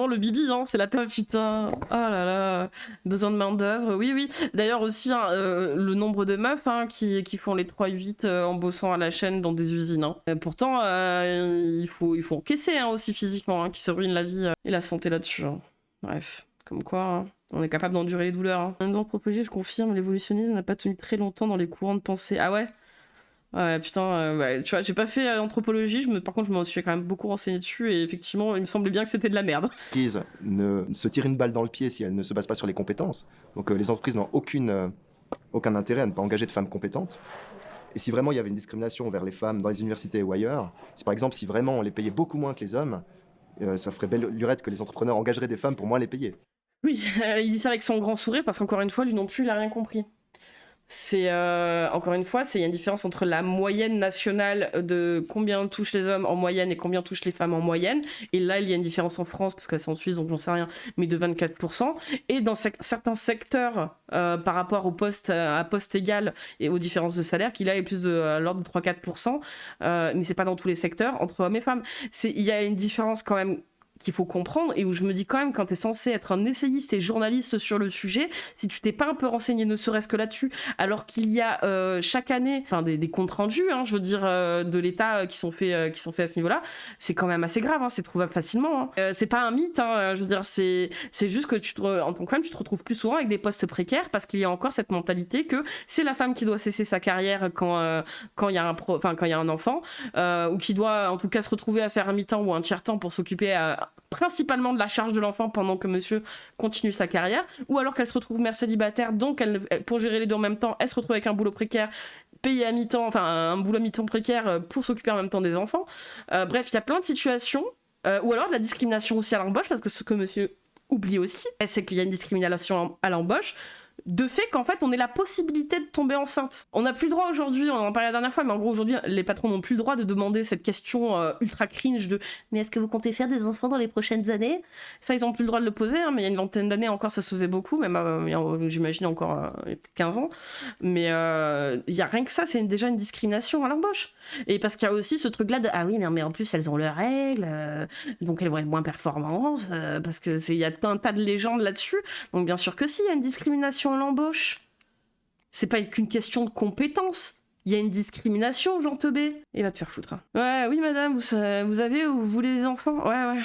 le bibi, hein, c'est la tête, putain. Ah là là, besoin de main-d'œuvre, oui, oui. D'ailleurs aussi, hein, le nombre de meufs hein, qui font les 3-8 en bossant à la chaîne dans des usines. Hein. Pourtant, il faut encaisser hein, aussi physiquement, hein, qui se ruine la vie et la santé là-dessus. Hein. Bref, comme quoi, hein, on est capable d'endurer les douleurs. Hein. Dans l'anthropologie, je confirme, l'évolutionnisme n'a pas tenu très longtemps dans les courants de pensée. Ah ouais? Ouais, putain, ouais, tu vois, j'ai pas fait anthropologie, par contre, je m'en suis quand même beaucoup renseigné dessus, et effectivement, il me semblait bien que c'était de la merde. Les entreprises ne se tirent une balle dans le pied si elles ne se basent pas sur les compétences. Donc les entreprises n'ont aucun intérêt à ne pas engager de femmes compétentes. Et si vraiment il y avait une discrimination vers les femmes dans les universités ou ailleurs, c'est par exemple si vraiment on les payait beaucoup moins que les hommes, ça ferait belle lurette que les entrepreneurs engageraient des femmes pour moins les payer. Oui, il dit ça avec son grand sourire, parce qu'encore une fois, lui non plus, il a rien compris. C'est encore une fois, il y a une différence entre la moyenne nationale de combien touchent les hommes en moyenne et combien touchent les femmes en moyenne. Et là, il y a une différence en France, parce que c'est en Suisse, donc j'en sais rien, mais de 24%. Et dans certains secteurs, par rapport au poste à poste égal et aux différences de salaire, qui là est plus de l'ordre de 3-4%. Mais c'est pas dans tous les secteurs, entre hommes et femmes. Il y a une différence quand même qu'il faut comprendre et où je me dis quand même quand t'es censé être un essayiste et journaliste sur le sujet, si tu t'es pas un peu renseigné ne serait-ce que là-dessus, alors qu'il y a chaque année des comptes rendus, hein, je veux dire de l'État qui sont faits à ce niveau-là, c'est quand même assez grave, hein, c'est trouvable facilement. Hein. C'est pas un mythe, hein, je veux dire c'est juste que en tant que femme tu te retrouves plus souvent avec des postes précaires parce qu'il y a encore cette mentalité que c'est la femme qui doit cesser sa carrière quand il y a un enfant ou qui doit en tout cas se retrouver à faire un mi-temps ou un tiers-temps pour s'occuper principalement de la charge de l'enfant pendant que monsieur continue sa carrière, ou alors qu'elle se retrouve mère célibataire, donc pour gérer les deux en même temps, elle se retrouve avec un boulot précaire, payé à mi-temps, enfin un boulot à mi-temps précaire pour s'occuper en même temps des enfants. Bref, il y a plein de situations, ou alors de la discrimination aussi à l'embauche, parce que ce que monsieur oublie aussi, c'est qu'il y a une discrimination à l'embauche, de fait qu'en fait on ait la possibilité de tomber enceinte. On n'a plus le droit aujourd'hui, on en parlait la dernière fois, mais en gros aujourd'hui les patrons n'ont plus le droit de demander cette question ultra cringe de mais est-ce que vous comptez faire des enfants dans les prochaines années? Ça ils n'ont plus le droit de le poser, hein, mais il y a une vingtaine d'années encore ça se faisait beaucoup, même j'imagine encore 15 ans, mais il y a rien que ça, c'est déjà une discrimination à l'embauche. Et parce qu'il y a aussi ce truc là de ah oui mais en plus elles ont leurs règles, donc elles vont être moins performantes, parce que il y a un tas de légendes là-dessus, donc bien sûr que si, il y a une discrimination à l'embauche. C'est pas qu'une question de compétence. Il y a une discrimination, Jean Teubé. Et va te faire foutre. Hein. Ouais, oui, madame, vous avez ou vous voulez des enfants? Ouais.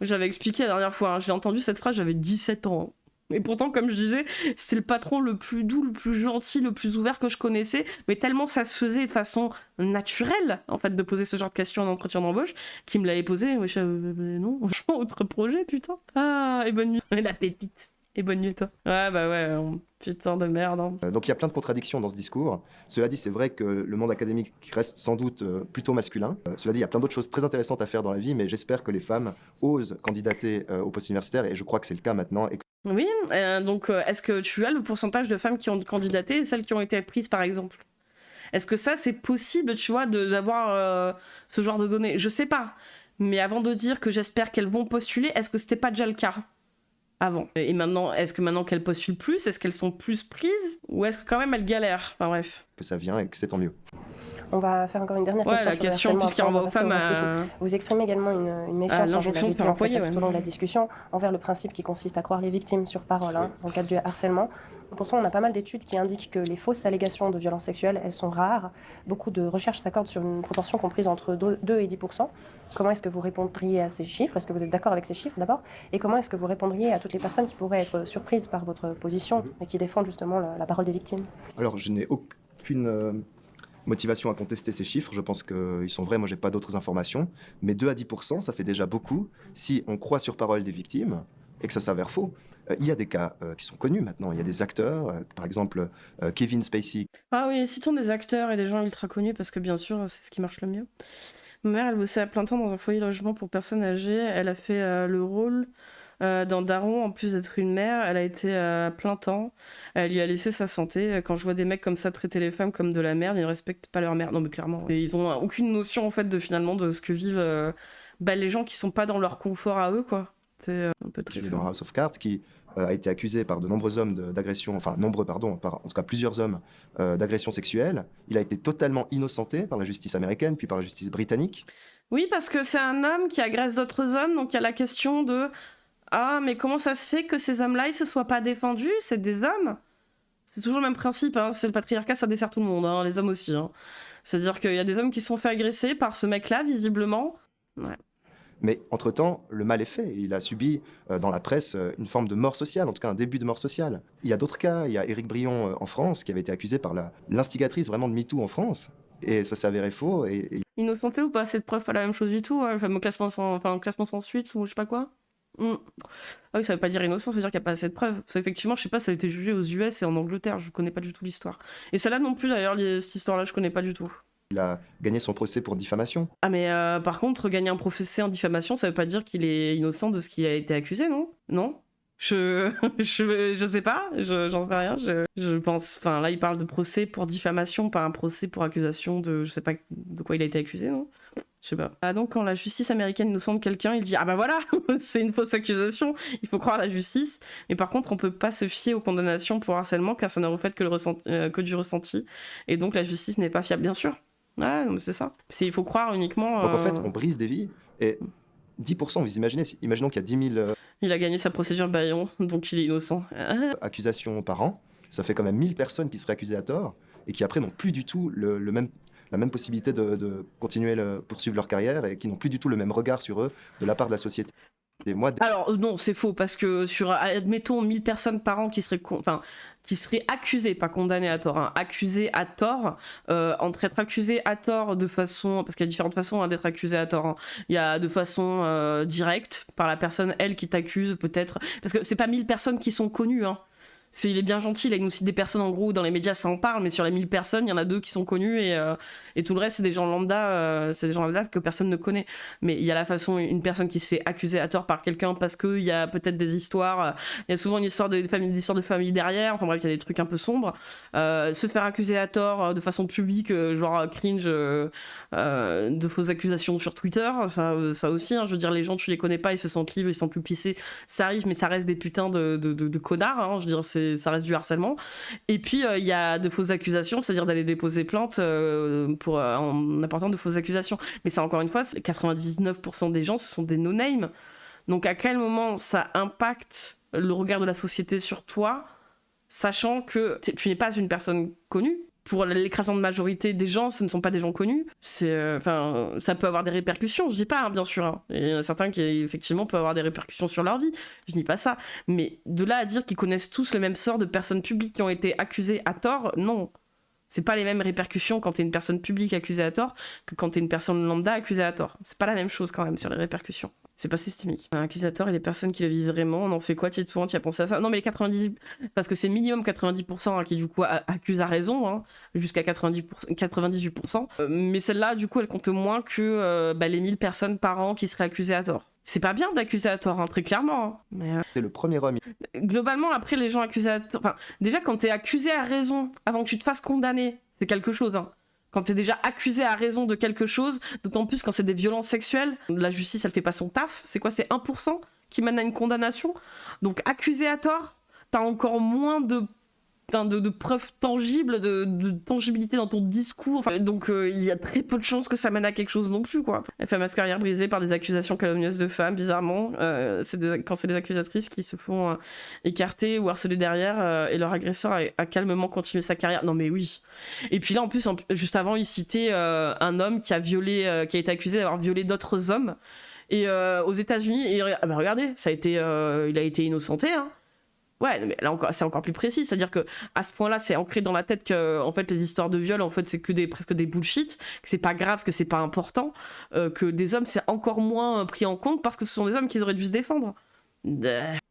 J'avais expliqué la dernière fois, hein, j'ai entendu cette phrase, j'avais 17 ans. Et pourtant, comme je disais, c'était le patron le plus doux, le plus gentil, le plus ouvert que je connaissais, mais tellement ça se faisait de façon naturelle, en fait, de poser ce genre de questions en entretien d'embauche, qu'il me l'avait posé. Ouais, non, franchement, autre projet, putain. Ah, et bonne nuit. La pépite. Et bonne nuit, toi. Ouais, bah ouais, putain de merde. Hein. Donc il y a plein de contradictions dans ce discours. Cela dit, c'est vrai que le monde académique reste sans doute plutôt masculin. Cela dit, il y a plein d'autres choses très intéressantes à faire dans la vie, mais j'espère que les femmes osent candidater au poste universitaire, et je crois que c'est le cas maintenant. Oui, donc est-ce que tu as le pourcentage de femmes qui ont candidaté et celles qui ont été prises, par exemple? Est-ce que ça, c'est possible, tu vois, d'avoir ce genre de données? Je sais pas. Mais avant de dire que j'espère qu'elles vont postuler, est-ce que c'était pas déjà le cas avant? Et maintenant, est-ce que maintenant qu'elles postulent plus, est-ce qu'elles sont plus prises? Ou est-ce que quand même elles galèrent? Enfin bref. Que ça vient et que c'est tant mieux. On va faire encore une dernière question. La question, puisqu'il renvoie aux femmes Vous exprimez également une méfiance, l'injonction de tout au long de la ouais. discussion, envers le principe qui consiste à croire les victimes sur parole, dans le cadre du harcèlement. Pourtant, on a pas mal d'études qui indiquent que les fausses allégations de violences sexuelles, elles sont rares. Beaucoup de recherches s'accordent sur une proportion comprise entre 2 et 10%. Comment est-ce que vous répondriez à ces chiffres? Est-ce que vous êtes d'accord avec ces chiffres d'abord? Et comment est-ce que vous répondriez à toutes les personnes qui pourraient être surprises par votre position et qui défendent justement la parole des victimes? Alors, je n'ai aucune motivation à contester ces chiffres, je pense qu'ils sont vrais, moi j'ai pas d'autres informations, mais 2 à 10%, ça fait déjà beaucoup si on croit sur parole des victimes et que ça s'avère faux. Il y a des cas qui sont connus maintenant. Il y a des acteurs, par exemple Kevin Spacey. Ah oui, citons des acteurs et des gens ultra connus parce que bien sûr, c'est ce qui marche le mieux. Ma mère, elle bossait à plein temps dans un foyer logement pour personnes âgées. Elle a fait le rôle dans Daron, en plus d'être une mère. Elle a été à plein temps. Elle lui a laissé sa santé. Quand je vois des mecs comme ça traiter les femmes comme de la merde, ils ne respectent pas leur mère. Non mais clairement. Et ils ont aucune notion en fait de finalement de ce que vivent les gens qui sont pas dans leur confort à eux quoi. C'est un peu triste. Dans House of Cards, qui a été accusé par de nombreux hommes d'agression, enfin nombreux pardon, par en tout cas plusieurs hommes d'agression sexuelle. Il a été totalement innocenté par la justice américaine, puis par la justice britannique. Oui, parce que c'est un homme qui agresse d'autres hommes, donc il y a la question de ah mais comment ça se fait que ces hommes-là ils se soient pas défendus? C'est des hommes. C'est toujours le même principe, hein. C'est le patriarcat, ça dessert tout le monde, hein, les hommes aussi. Hein. C'est-à-dire qu'il y a des hommes qui se sont fait agresser par ce mec-là, visiblement. Ouais. Mais entre-temps, le mal est fait. Il a subi dans la presse une forme de mort sociale, en tout cas un début de mort sociale. Il y a d'autres cas. Il y a Éric Brion en France qui avait été accusé par l'instigatrice vraiment de MeToo en France. Et ça s'est avéré faux. Innocenté ou pas assez de preuves, pas la même chose du tout. Hein. Le fameux classement sans suite ou je sais pas quoi. Ah oui, ça veut pas dire innocent, ça veut dire qu'il n'y a pas assez de preuves. Parce qu'effectivement, je sais pas, ça a été jugé aux US et en Angleterre. Je connais pas du tout l'histoire. Et celle-là non plus, d'ailleurs, cette histoire-là, je connais pas du tout. Il a gagné son procès pour diffamation. Ah mais par contre, gagner un procès en diffamation, ça veut pas dire qu'il est innocent de ce qui a été accusé, non? Non? Je sais pas, j'en sais rien. Je pense, enfin là, il parle de procès pour diffamation, pas un procès pour accusation de, je sais pas de quoi il a été accusé, non? Je sais pas. Ah donc quand la justice américaine innocente quelqu'un, il dit ah bah voilà, c'est une fausse accusation, il faut croire la justice. Mais par contre, on peut pas se fier aux condamnations pour harcèlement car ça ne reflète que du ressenti. Et donc la justice n'est pas fiable, bien sûr. Ouais, non, c'est ça. Il faut croire uniquement. Donc en fait, on brise des vies et 10%, vous imaginez, imaginons qu'il y a 10 000 il a gagné sa procédure Bayon, donc il est innocent. accusations par an. Ça fait quand même 1000 personnes qui seraient accusées à tort et qui après n'ont plus du tout la même possibilité de continuer poursuivre leur carrière et qui n'ont plus du tout le même regard sur eux de la part de la société. Alors non, c'est faux, parce que sur, admettons, 1000 personnes par an qui seraient accusées, pas condamnées à tort, hein, accusées à tort, entre être accusées à tort de façon, parce qu'il y a différentes façons hein, d'être accusé à tort, hein. Il y a de façon directe, par la personne, elle, qui t'accuse, peut-être, parce que c'est pas 1000 personnes qui sont connues, hein. Il est bien gentil, là, il nous cite des personnes en gros, dans les médias ça en parle, mais sur les 1000 personnes, il y en a 2 qui sont connues et tout le reste c'est des gens lambda, que personne ne connaît. Mais il y a la façon, une personne qui se fait accuser à tort par quelqu'un parce qu'il y a peut-être des histoires, il y a souvent une histoire de famille derrière, enfin bref, il y a des trucs un peu sombres. Se faire accuser à tort de façon publique, genre cringe, de fausses accusations sur Twitter, ça aussi, hein, je veux dire, les gens tu les connais pas, ils se sentent libres, ils se sentent plus pissés, ça arrive, mais ça reste des putains de connards, hein, je veux dire, ça reste du harcèlement. Et puis il y a de fausses accusations, c'est-à-dire d'aller déposer plainte en apportant de fausses accusations. Mais ça, encore une fois, 99% des gens, ce sont des no-name. Donc à quel moment ça impacte le regard de la société sur toi, sachant que tu n'es pas une personne connue? Pour l'écrasante majorité des gens, ce ne sont pas des gens connus. Ça peut avoir des répercussions, je dis pas, hein, bien sûr. Hein. Il y en a certains qui, effectivement, peuvent avoir des répercussions sur leur vie. Je dis pas ça. Mais de là à dire qu'ils connaissent tous le même sort de personnes publiques qui ont été accusées à tort, non. C'est pas les mêmes répercussions quand t'es une personne publique accusée à tort que quand t'es une personne lambda accusée à tort. C'est pas la même chose quand même sur les répercussions. C'est pas systémique. Un accusateur et les personnes qui le vivent vraiment, on en fait quoi? Tu as pensé à ça? Non mais les 90, parce que c'est minimum 90% hein, qui du coup accusent à raison, hein, jusqu'à 98%. Mais celle-là du coup elle compte moins que les 1000 personnes par an qui seraient accusées à tort. C'est pas bien d'accuser à tort, hein, très clairement. Hein. Mais, c'est le premier homme. Globalement, après, les gens accusés à tort... Enfin, déjà, quand t'es accusé à raison, avant que tu te fasses condamner, c'est quelque chose. Hein. Quand t'es déjà accusé à raison de quelque chose, d'autant plus quand c'est des violences sexuelles, la justice, elle fait pas son taf. C'est quoi? C'est 1% qui mène à une condamnation. Donc, accusé à tort, t'as encore moins de preuves tangibles, de tangibilité dans ton discours. Enfin, donc il y a très peu de chances que ça mène à quelque chose non plus, quoi. Elle fait sa carrière brisée par des accusations calomnieuses de femmes, bizarrement. Quand c'est des accusatrices qui se font écarter ou harceler derrière et leur agresseur a calmement continué sa carrière. Non mais oui. Et puis là, en plus, juste avant, il citait un homme qui a été accusé d'avoir violé d'autres hommes. Et aux États-Unis, regardez, il a été innocenté, hein. Ouais, mais là encore, c'est encore plus précis, c'est-à-dire que à ce point-là, c'est ancré dans la tête que en fait les histoires de viol, en fait, c'est presque des bullshit, que c'est pas grave, que c'est pas important, que des hommes c'est encore moins pris en compte parce que ce sont des hommes qui auraient dû se défendre.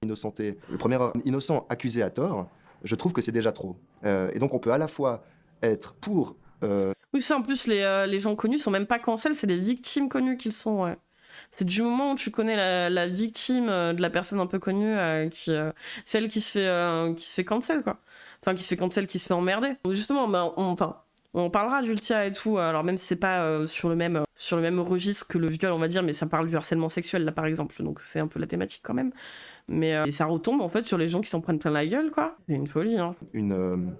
innocenté, le premier innocent accusé à tort, je trouve que c'est déjà trop. Et donc on peut à la fois être pour... Oui, ça en plus, les gens connus sont même pas cancel, c'est les victimes connues qu'ils sont, ouais. C'est du moment où tu connais la victime de la personne un peu connue, celle qui se fait cancel, quoi. Enfin, qui se fait cancel, qui se fait emmerder. Justement, bah, on parlera d'Ultia et tout, alors même si c'est pas sur le même registre que le viol, on va dire, mais ça parle du harcèlement sexuel, là, par exemple, donc c'est un peu la thématique quand même. Mais et ça retombe, en fait, sur les gens qui s'en prennent plein la gueule, quoi. C'est une folie, hein. une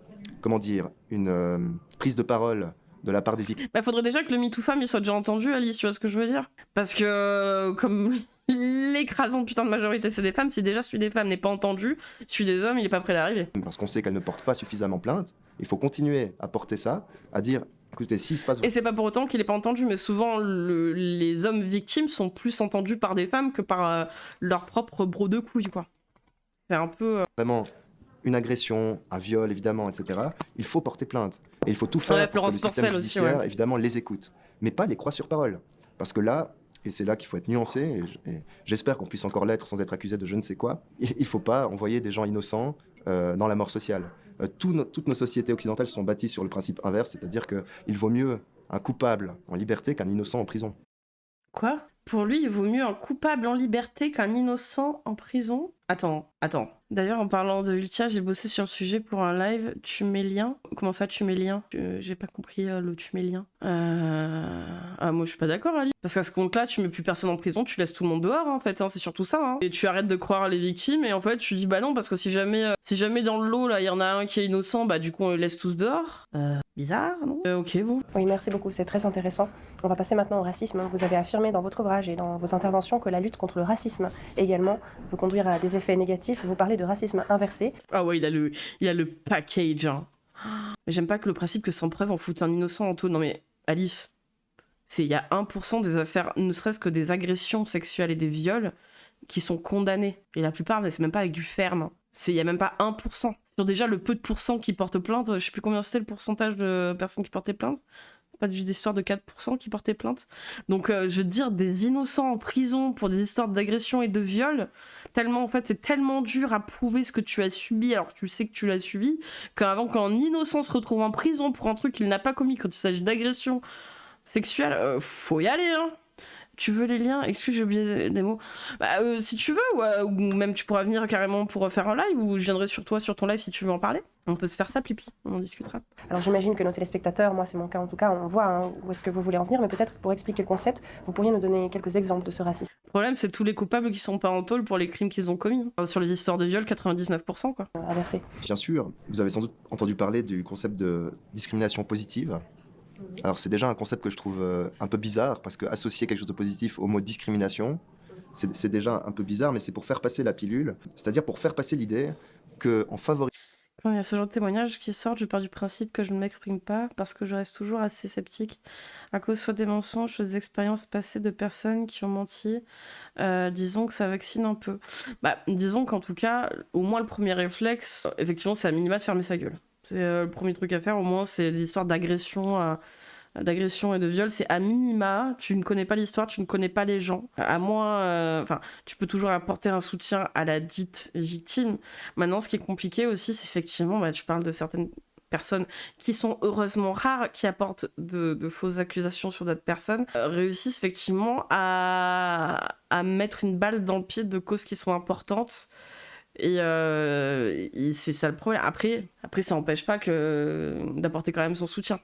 prise de parole de la part des victimes. Bah, faudrait déjà que le MeToo Femme il soit déjà entendu, Alice, tu vois ce que je veux dire? Parce que, comme l'écrasante putain de majorité c'est des femmes, si déjà celui des femmes n'est pas entendu, celui des hommes il est pas prêt d'arriver. Parce qu'on sait qu'elles ne portent pas suffisamment plainte, il faut continuer à porter ça, à dire, écoutez, s'il se passe... Et c'est pas pour autant qu'il est pas entendu, mais souvent les hommes victimes sont plus entendus par des femmes que par leur propre bro de couilles, quoi. C'est un peu... Vraiment une agression, un viol évidemment, etc., il faut porter plainte. Et il faut tout faire pour que le système judiciaire, évidemment, les écoute. Mais pas les croit sur parole. Parce que là, et c'est là qu'il faut être nuancé, et j'espère qu'on puisse encore l'être sans être accusé de je ne sais quoi, il ne faut pas envoyer des gens innocents dans la mort sociale. Toutes nos sociétés occidentales sont bâties sur le principe inverse, c'est-à-dire qu'il vaut mieux un coupable en liberté qu'un innocent en prison. Quoi ? Pour lui, il vaut mieux un coupable en liberté qu'un innocent en prison ? Attends. D'ailleurs, en parlant de Ultia, j'ai bossé sur le sujet pour un live. Tumélien. Comment ça, Tumélien ? J'ai pas compris le Tumélien. Ah, moi, je suis pas d'accord, Ali. Parce qu'à ce compte-là, tu mets plus personne en prison, tu laisses tout le monde dehors, en fait. Hein, c'est surtout ça. Hein. Et tu arrêtes de croire les victimes, et en fait, tu dis bah non, parce que si jamais dans le lot, là, il y en a un qui est innocent, bah du coup, on les laisse tous dehors. Bizarre, non ? Ok, bon. Oui, merci beaucoup, c'est très intéressant. On va passer maintenant au racisme. Vous avez affirmé dans votre ouvrage et dans vos interventions que la lutte contre le racisme également peut conduire à des effets négatifs. Vous parlez de racisme inversé. Ah ouais, il a le package. Hein. Mais j'aime pas que le principe que sans preuve on foute un innocent en taule. Non mais Alice, il y a 1% des affaires, ne serait-ce que des agressions sexuelles et des viols, qui sont condamnés. Et la plupart, c'est même pas avec du ferme. Il y a même pas 1%. Sur déjà le peu de pourcents qui portent plainte, je sais plus combien c'était le pourcentage de personnes qui portaient plainte. C'est pas juste des histoires de 4% qui portaient plainte. Donc je veux dire, des innocents en prison pour des histoires d'agression et de viol, tellement en fait c'est tellement dur à prouver ce que tu as subi alors que tu sais que tu l'as subi, qu'avant qu'un innocent se retrouve en prison pour un truc qu'il n'a pas commis quand il s'agit d'agression sexuelle, faut y aller, hein. Tu veux les liens ? Excuse, j'ai oublié des mots. Si tu veux, ou même tu pourras venir carrément pour faire un live, ou je viendrai sur ton live si tu veux en parler. On peut se faire ça, Pipi, on en discutera. Alors j'imagine que nos téléspectateurs, moi c'est mon cas en tout cas, on voit où est-ce que vous voulez en venir, mais peut-être pour expliquer le concept, vous pourriez nous donner quelques exemples de ce racisme. Le problème, c'est tous les coupables qui sont pas en tôle pour les crimes qu'ils ont commis. Enfin, sur les histoires de viol, 99%, quoi. Inversé. Bien sûr, vous avez sans doute entendu parler du concept de discrimination positive. Alors c'est déjà un concept que je trouve un peu bizarre, parce que associer quelque chose de positif au mot discrimination, c'est déjà un peu bizarre, mais c'est pour faire passer la pilule, c'est-à-dire pour faire passer l'idée qu'en favorisant... Quand il y a ce genre de témoignages qui sortent, je pars du principe que je ne m'exprime pas, parce que je reste toujours assez sceptique, à cause soit des mensonges, soit des expériences passées de personnes qui ont menti. Disons que ça vaccine un peu. Disons qu'en tout cas, au moins le premier réflexe, effectivement, c'est à minima de fermer sa gueule. C'est le premier truc à faire, au moins, c'est des histoires d'agression et de viol. C'est à minima, tu ne connais pas l'histoire, tu ne connais pas les gens. À moins... tu peux toujours apporter un soutien à la dite victime. Maintenant, ce qui est compliqué aussi, c'est effectivement, tu parles de certaines personnes qui sont heureusement rares, qui apportent de fausses accusations sur d'autres personnes, réussissent effectivement à mettre une balle dans le pied de causes qui sont importantes. Et c'est ça le problème. Après ça n'empêche pas d'apporter quand même son soutien.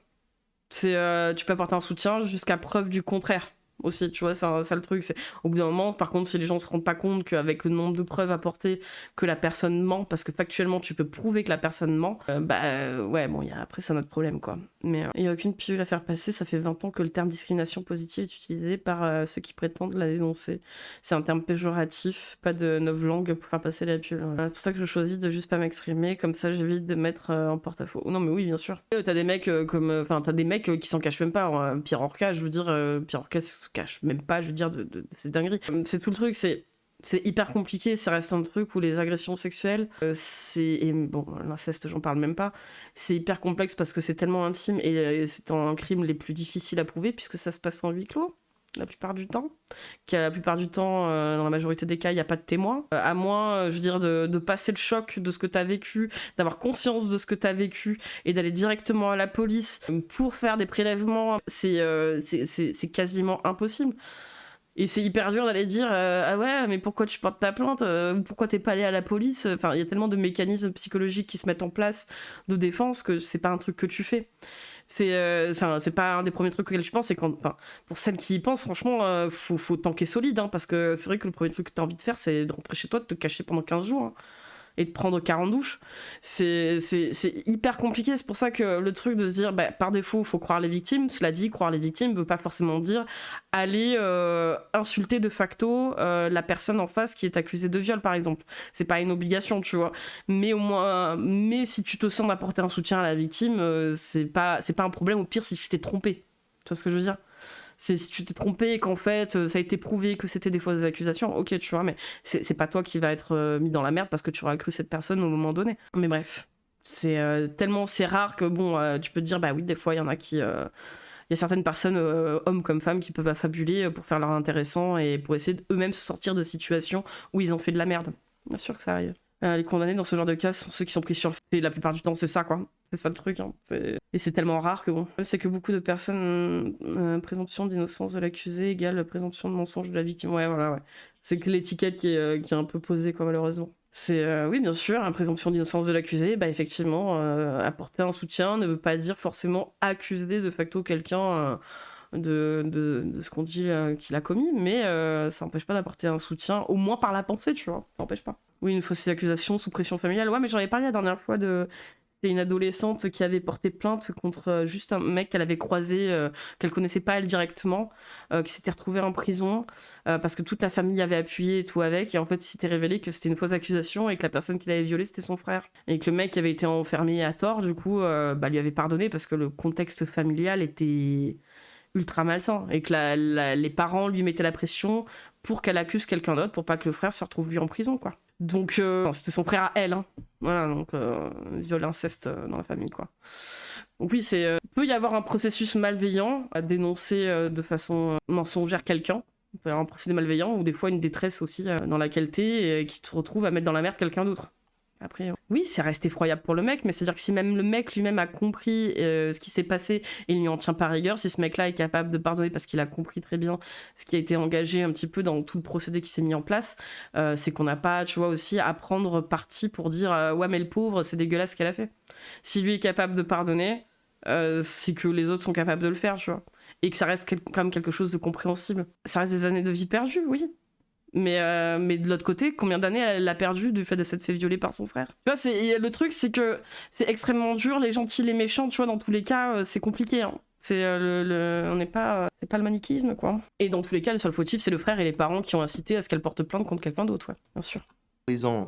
Tu peux apporter un soutien jusqu'à preuve du contraire aussi, tu vois, c'est ça le truc. C'est au bout d'un moment, par contre, si les gens se rendent pas compte qu'avec le nombre de preuves apportées, que la personne ment, parce que factuellement tu peux prouver que la personne ment, après c'est un autre problème, quoi. Mais il n'y a aucune pilule à faire passer. Ça fait 20 ans que le terme discrimination positive est utilisé par ceux qui prétendent la dénoncer. C'est un terme péjoratif, pas de novlangue pour faire passer la pilule. C'est pour ça que je choisis de juste pas m'exprimer, comme ça j'évite de mettre en porte-à-faux. Non mais oui, bien sûr. T'as des mecs t'as des mecs qui s'en cachent même pas, hein. Pierre Orca, je veux dire, Pierre Orca se cache même pas, je veux dire, de ces dingueries. C'est tout le truc, c'est hyper compliqué, ça reste un truc où les agressions sexuelles, l'inceste, j'en parle même pas, c'est hyper complexe parce que c'est tellement intime et c'est un crime les plus difficiles à prouver puisque ça se passe en huis clos. la plupart du temps. La plupart du temps, dans la majorité des cas, il n'y a pas de témoin. À moins, je veux dire, de passer le choc de ce que tu as vécu, d'avoir conscience de ce que tu as vécu et d'aller directement à la police pour faire des prélèvements, c'est quasiment impossible. Et c'est hyper dur d'aller dire ah ouais, mais pourquoi tu portes ta plainte, pourquoi t'es pas allé à la police. Enfin, il y a tellement de mécanismes psychologiques qui se mettent en place de défense que c'est pas un truc que tu fais. C'est pas un des premiers trucs auxquels je pense. C'est quand, enfin, pour celles qui y pensent, franchement, faut tanker solide, hein, parce que c'est vrai que le premier truc que t'as envie de faire, c'est de rentrer chez toi, de te cacher pendant 15 jours. Hein. Et de prendre 40 douches, c'est hyper compliqué. C'est pour ça que le truc de se dire par défaut il faut croire les victimes, cela dit, croire les victimes veut pas forcément dire aller insulter de facto la personne en face qui est accusée de viol, par exemple. C'est pas une obligation, tu vois, mais au moins, si tu te sens d'apporter un soutien à la victime, c'est pas un problème. Au pire, si tu t'es trompé, tu vois ce que je veux dire. C'est si tu t'es trompé et qu'en fait ça a été prouvé que c'était des fausses accusations, ok, tu vois, mais c'est pas toi qui va être mis dans la merde parce que tu auras cru cette personne au moment donné. Mais bref, c'est tellement c'est rare que bon, tu peux te dire oui, des fois il y en a qui, il y a certaines personnes, hommes comme femmes, qui peuvent affabuler pour faire leur intéressant et pour essayer eux-mêmes se sortir de situations où ils ont fait de la merde. Bien sûr que ça arrive. Les condamnés dans ce genre de cas sont ceux qui sont pris sur le fait. Et la plupart du temps, c'est ça, quoi. C'est ça le truc. Hein. Et c'est tellement rare que bon. C'est que beaucoup de personnes, présomption d'innocence de l'accusé égale présomption de mensonge de la victime. Ouais, voilà, ouais. C'est que l'étiquette qui est un peu posée, quoi, malheureusement. C'est, oui, bien sûr, la présomption d'innocence de l'accusé, effectivement, apporter un soutien ne veut pas dire forcément accuser de facto quelqu'un de ce qu'on dit qu'il a commis, mais ça n'empêche pas d'apporter un soutien, au moins par la pensée, tu vois. Ça n'empêche pas. Oui, une fausse accusation sous pression familiale. Ouais, mais j'en ai parlé la dernière fois c'était une adolescente qui avait porté plainte contre juste un mec qu'elle avait croisé, qu'elle connaissait pas elle directement, qui s'était retrouvé en prison parce que toute la famille avait appuyé et tout avec, et en fait il s'était révélé que c'était une fausse accusation et que la personne qui l'avait violée c'était son frère, et que le mec qui avait été enfermé à tort du coup lui avait pardonné parce que le contexte familial était ultra malsain et que les parents lui mettaient la pression pour qu'elle accuse quelqu'un d'autre pour pas que le frère se retrouve lui en prison, quoi. Donc c'était son frère à elle, hein. Voilà, donc viol, inceste dans la famille, quoi. Donc oui, peut y avoir un processus malveillant à dénoncer de façon mensongère quelqu'un. Il peut y avoir un procédé malveillant ou des fois une détresse aussi dans laquelle t'es et qui te retrouve à mettre dans la merde quelqu'un d'autre. Après, oui, ça reste effroyable pour le mec, mais c'est-à-dire que si même le mec lui-même a compris ce qui s'est passé et il n'y en tient pas rigueur, si ce mec-là est capable de pardonner parce qu'il a compris très bien ce qui a été engagé un petit peu dans tout le procédé qui s'est mis en place, c'est qu'on n'a pas, tu vois, aussi à prendre parti pour dire ouais, mais le pauvre, c'est dégueulasse ce qu'elle a fait. Si lui est capable de pardonner, c'est que les autres sont capables de le faire, tu vois. Et que ça reste quand même quelque chose de compréhensible. Ça reste des années de vie perdues, oui. Mais de l'autre côté, combien d'années elle a perdu du fait de s'être fait violer par son frère? Tu vois, le truc, c'est que c'est extrêmement dur, les gentils, les méchants, tu vois, dans tous les cas, c'est compliqué. Hein. C'est on n'est pas, c'est pas le manichéisme, quoi. Et dans tous les cas, le seul fautif, c'est le frère et les parents qui ont incité à ce qu'elle porte plainte contre quelqu'un d'autre, ouais, bien sûr.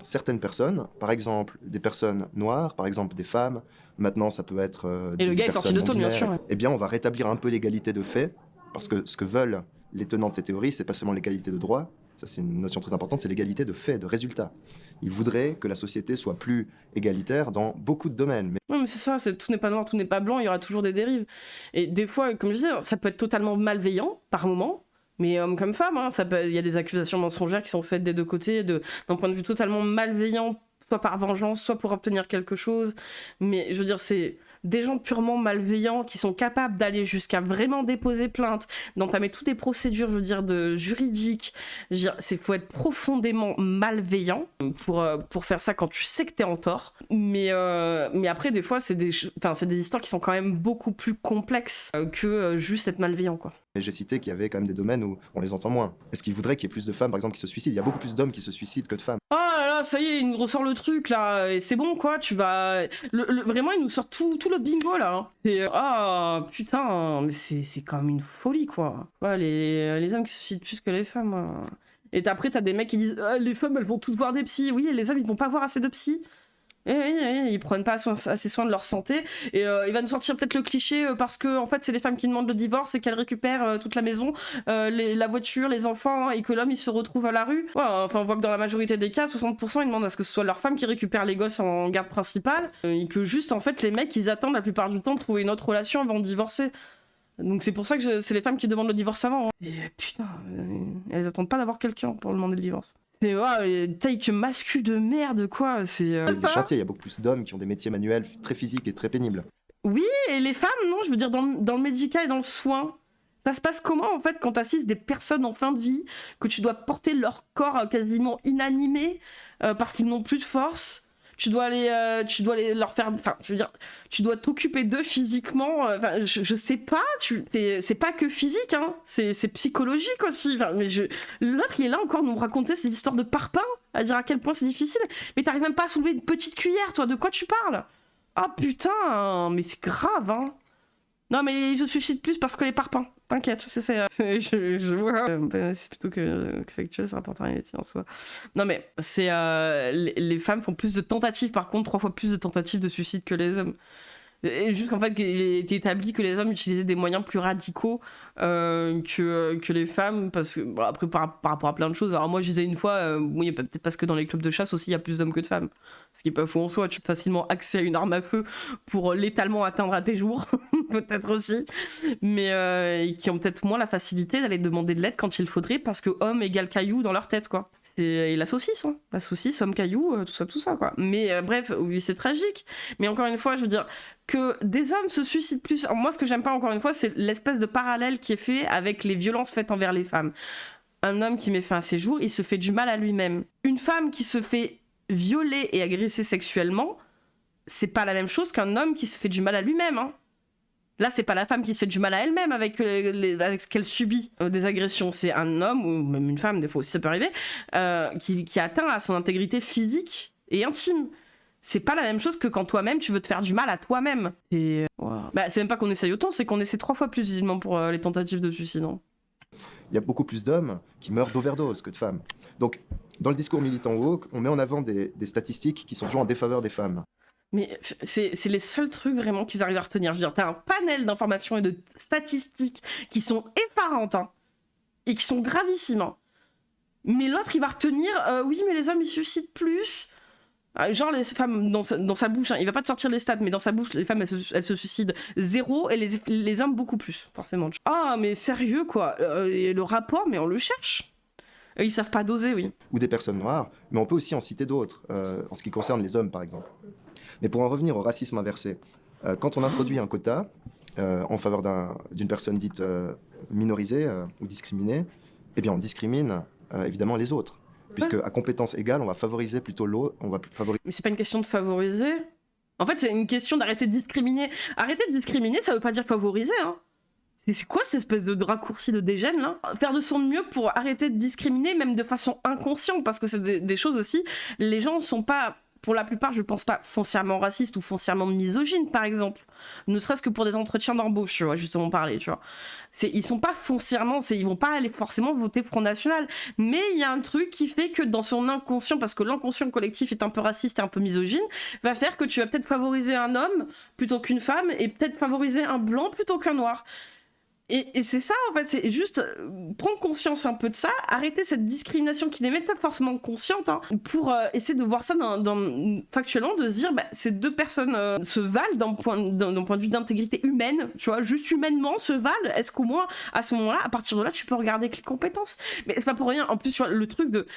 Certaines personnes, par exemple des personnes noires, par exemple des femmes, maintenant ça peut être et le gars est sorti de tôle, bien sûr. Ouais. Eh bien, on va rétablir un peu l'égalité de fait, parce que ce que veulent les tenants de ces théories, c'est pas seulement l'égalité de droit. Ça, c'est une notion très importante, c'est l'égalité de fait, de résultat. Ils voudraient que la société soit plus égalitaire dans beaucoup de domaines. Oui, mais c'est ça, tout n'est pas noir, tout n'est pas blanc, il y aura toujours des dérives. Et des fois, comme je disais, ça peut être totalement malveillant, par moment, mais homme comme femme, hein, il y a des accusations mensongères qui sont faites des deux côtés, d'un point de vue totalement malveillant, soit par vengeance, soit pour obtenir quelque chose. Mais je veux dire, c'est des gens purement malveillants qui sont capables d'aller jusqu'à vraiment déposer plainte, d'entamer toutes les procédures, je veux dire, juridiques. Faut être profondément malveillant pour faire ça quand tu sais que t'es en tort. Mais après, des fois, c'est des histoires qui sont quand même beaucoup plus complexes que juste être malveillant, quoi. Et j'ai cité qu'il y avait quand même des domaines où on les entend moins. Est-ce qu'ils voudraient qu'il y ait plus de femmes, par exemple, qui se suicident? Il y a beaucoup plus d'hommes qui se suicident que de femmes. Oh là là, ça y est, il nous ressort le truc, là, et c'est bon, quoi, tu vas... Vraiment, il nous sort tout le bingo, là. C'est... Ah, putain, mais c'est quand même une folie, quoi. Ouais, les hommes qui se suicident plus que les femmes. Et après, t'as des mecs qui disent les femmes, elles vont toutes voir des psys. Oui, et les hommes, ils vont pas voir assez de psys. Et ils prennent pas assez soin de leur santé, et il va nous sortir peut-être le cliché parce que en fait c'est les femmes qui demandent le divorce et qu'elles récupèrent toute la maison, la voiture, les enfants, et que l'homme il se retrouve à la rue. Ouais, enfin on voit que dans la majorité des cas 60% ils demandent à ce que ce soit leur femme qui récupère les gosses en garde principale, et que juste en fait les mecs ils attendent la plupart du temps de trouver une autre relation avant de divorcer. Donc c'est pour ça que c'est les femmes qui demandent le divorce avant. Hein. Et putain, elles attendent pas d'avoir quelqu'un pour demander le divorce. C'est taille que mascu de merde, quoi. C'est Des chantiers, il y a beaucoup plus d'hommes qui ont des métiers manuels très physiques et très pénibles. Oui, et les femmes, non, je veux dire, dans le médical et dans le soin, ça se passe comment, en fait, quand t'assistes des personnes en fin de vie, que tu dois porter leur corps quasiment inanimé parce qu'ils n'ont plus de force, tu dois aller leur faire... Enfin, je veux dire, tu dois t'occuper d'eux physiquement, enfin, je sais pas, c'est pas que physique, hein, c'est psychologique aussi, enfin, mais l'autre, il est là encore nous raconter ces histoires de parpaings, à dire à quel point c'est difficile, mais t'arrives même pas à soulever une petite cuillère, toi, de quoi tu parles? Oh putain, mais c'est grave, hein. Non, mais ils se suicident plus parce que les parpaings. T'inquiète, c'est je vois. C'est plutôt que factuel, ça rapporte rien ici en soi. Non, mais c'est les femmes font plus de tentatives, par contre, 3 fois plus de tentatives de suicide que les hommes. Et juste qu'en fait, il était établi que les hommes utilisaient des moyens plus radicaux que les femmes, parce que, bon, après, par rapport à plein de choses. Alors, moi, je disais une fois, oui, peut-être parce que dans les clubs de chasse aussi, il y a plus d'hommes que de femmes. Ce qui est pas faux en soi, tu as facilement accès à une arme à feu pour létalement atteindre à tes jours, peut-être aussi, mais qui ont peut-être moins la facilité d'aller demander de l'aide quand il faudrait, parce que homme égale caillou dans leur tête, quoi. Et la saucisse, hein. La saucisse, homme caillou, tout ça, quoi. Mais bref, oui, c'est tragique. Mais encore une fois, je veux dire, que des hommes se suicident plus. Alors, moi, ce que j'aime pas, encore une fois, c'est l'espèce de parallèle qui est fait avec les violences faites envers les femmes. Un homme qui met fin à ses jours, il se fait du mal à lui-même. Une femme qui se fait violer et agresser sexuellement, c'est pas la même chose qu'un homme qui se fait du mal à lui-même, hein. Là, c'est pas la femme qui se fait du mal à elle-même avec ce qu'elle subit des agressions. C'est un homme, ou même une femme, des fois aussi ça peut arriver, qui atteint à son intégrité physique et intime. C'est pas la même chose que quand toi-même, tu veux te faire du mal à toi-même. Et bah, c'est même pas qu'on essaye autant, c'est qu'on essaie 3 fois plus visiblement pour les tentatives de suicide. Hein. Il y a beaucoup plus d'hommes qui meurent d'overdose que de femmes. Donc, dans le discours militant woke, on met en avant des statistiques qui sont toujours en défaveur des femmes. Mais c'est les seuls trucs vraiment qu'ils arrivent à retenir. Je veux dire, t'as un panel d'informations et de statistiques qui sont effarantes, hein, et qui sont gravissimes. Hein. Mais l'autre, il va retenir, oui, mais les hommes, ils suicident plus. Genre, les femmes, dans sa bouche, hein, il va pas te sortir les stats, mais dans sa bouche, les femmes, elles se suicident 0, et les hommes, beaucoup plus, forcément. Ah, mais sérieux, quoi. Et le rapport, mais on le cherche. Ils savent pas doser, oui. Ou des personnes noires, mais on peut aussi en citer d'autres, en ce qui concerne les hommes, par exemple. Mais pour en revenir au racisme inversé, quand on introduit un quota en faveur d'une personne dite minorisée ou discriminée, eh bien on discrimine évidemment les autres. Puisque à compétences égales, on va favoriser plutôt l'autre, Mais c'est pas une question de favoriser. En fait, c'est une question d'arrêter de discriminer. Arrêter de discriminer, ça veut pas dire favoriser, hein. C'est quoi cette espèce de raccourci de dégène, là? Faire de son mieux pour arrêter de discriminer, même de façon inconsciente, parce que c'est des choses aussi, les gens sont pas... Pour la plupart, je pense pas foncièrement raciste ou foncièrement misogyne, par exemple. Ne serait-ce que pour des entretiens d'embauche, tu vois, justement parler, tu vois. Ils sont pas foncièrement, ils vont pas aller forcément voter Front National. Mais il y a un truc qui fait que dans son inconscient, parce que l'inconscient collectif est un peu raciste et un peu misogyne, va faire que tu vas peut-être favoriser un homme plutôt qu'une femme et peut-être favoriser un blanc plutôt qu'un noir. Et c'est ça, en fait, c'est juste prendre conscience un peu de ça, arrêter cette discrimination qui n'est même pas forcément consciente, hein, pour essayer de voir ça factuellement, de se dire, bah, ces deux personnes se valent d'un point de vue d'intégrité humaine, tu vois, juste humainement se valent. Est-ce qu'au moins, à ce moment-là, à partir de là, tu peux regarder avec les compétences? Mais c'est pas pour rien, en plus, sur le truc de...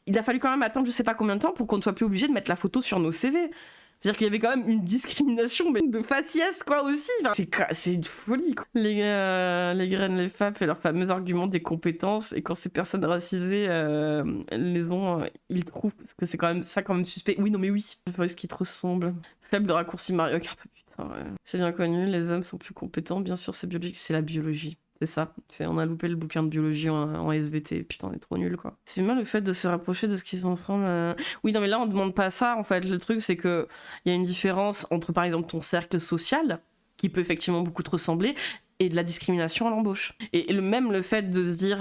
Il a fallu quand même attendre je sais pas combien de temps pour qu'on ne soit plus obligé de mettre la photo sur nos CV. C'est-à-dire qu'il y avait quand même une discrimination, mais de faciès, quoi, aussi. Enfin, c'est une folie, quoi. Les graines, les FAP et leur fameux argument des compétences, et quand ces personnes racisées les ont, ils trouvent que c'est quand même suspect. Oui, non, mais oui, c'est ce qui te ressemble. Faible raccourci Mario Kart, putain, ouais. C'est bien connu, les hommes sont plus compétents, bien sûr, c'est biologique, c'est la biologie. C'est ça, on a loupé le bouquin de biologie en SVT, putain on est trop nuls quoi. C'est mal le fait de se rapprocher de ce qu'ils sont ensemble. Oui non mais là on demande pas ça en fait, le truc c'est que il y a une différence entre par exemple ton cercle social, qui peut effectivement beaucoup te ressembler, et de la discrimination à l'embauche. Et même le fait de se dire,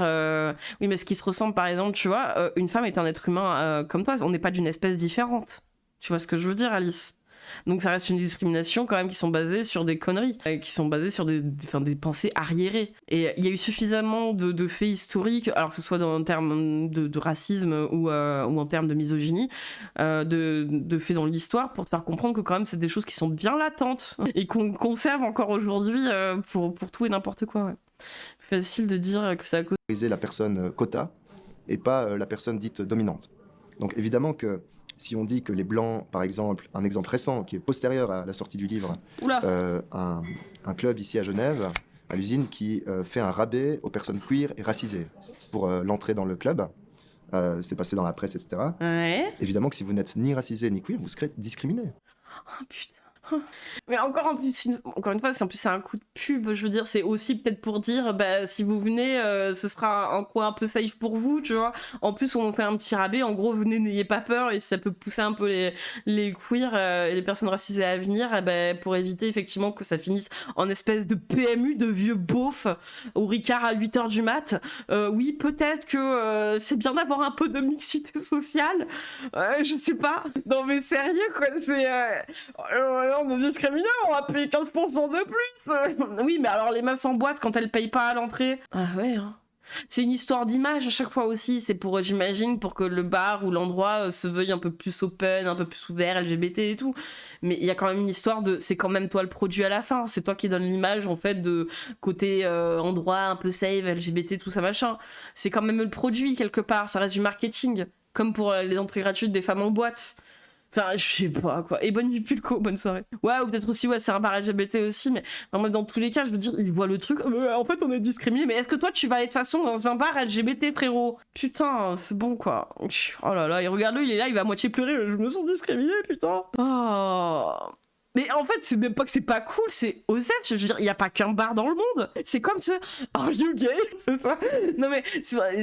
oui mais ce qui se ressemble par exemple, tu vois, une femme est un être humain comme toi, on n'est pas d'une espèce différente. Tu vois ce que je veux dire Alice ? Donc ça reste une discrimination quand même qui sont basées sur des conneries, qui sont basées sur des pensées arriérées. Et il y a eu suffisamment de faits historiques, alors que ce soit en termes de racisme ou en termes de misogynie, de faits dans l'histoire, pour te faire comprendre que quand même c'est des choses qui sont bien latentes et qu'on conserve encore aujourd'hui pour tout et n'importe quoi. Ouais. Facile de dire que ça a causé la personne quota et pas la personne dite dominante. Donc évidemment que si on dit que les Blancs, par exemple, un exemple récent qui est postérieur à la sortie du livre, un club ici à Genève, à l'usine, qui fait un rabais aux personnes queer et racisées pour l'entrée dans le club. C'est passé dans la presse, etc. Ouais. Évidemment que si vous n'êtes ni racisé ni queer, vous serez discriminé. Oh putain. Mais encore une fois, c'est un coup de pub. Je veux dire, c'est aussi peut-être pour dire, si vous venez, ce sera un coin un peu safe pour vous, tu vois. En plus, on fait un petit rabais. En gros, venez, n'ayez pas peur, et ça peut pousser un peu les queers et les personnes racisées à venir, pour éviter effectivement que ça finisse en espèce de PMU de vieux beaufs au Ricard à 8h du mat. Oui, peut-être que c'est bien d'avoir un peu de mixité sociale. Je sais pas. Non mais sérieux, quoi. C'est on est discriminés, on va payer 15% de plus. Oui, mais alors les meufs en boîte, quand elles payent pas à l'entrée... Ah ouais, hein. C'est une histoire d'image à chaque fois aussi. C'est pour, j'imagine, pour que le bar ou l'endroit se veuille un peu plus open, un peu plus ouvert, LGBT et tout. Mais il y a quand même une histoire de... C'est quand même toi le produit à la fin. C'est toi qui donne l'image, en fait, de côté endroit un peu safe, LGBT, tout ça, machin. C'est quand même le produit, quelque part. Ça reste du marketing. Comme pour les entrées gratuites des femmes en boîte. Enfin, je sais pas, quoi. Et bonne nuit, Pulco, bonne soirée. Ouais, ou peut-être aussi, c'est un bar LGBT aussi, mais vraiment, dans tous les cas, je veux dire, ils voient le truc. En fait, on est discriminés. Mais est-ce que toi, tu vas aller de toute façon dans un bar LGBT, frérot? Putain, c'est bon, quoi. Oh là là, et regarde-le, il est là, il va à moitié pleurer. Je me sens discriminé, putain. Oh. Mais en fait, c'est même pas que c'est pas cool, c'est osef. Je veux dire, il y a pas qu'un bar dans le monde. C'est comme ceux... Are you gay? C'est pas... Non mais,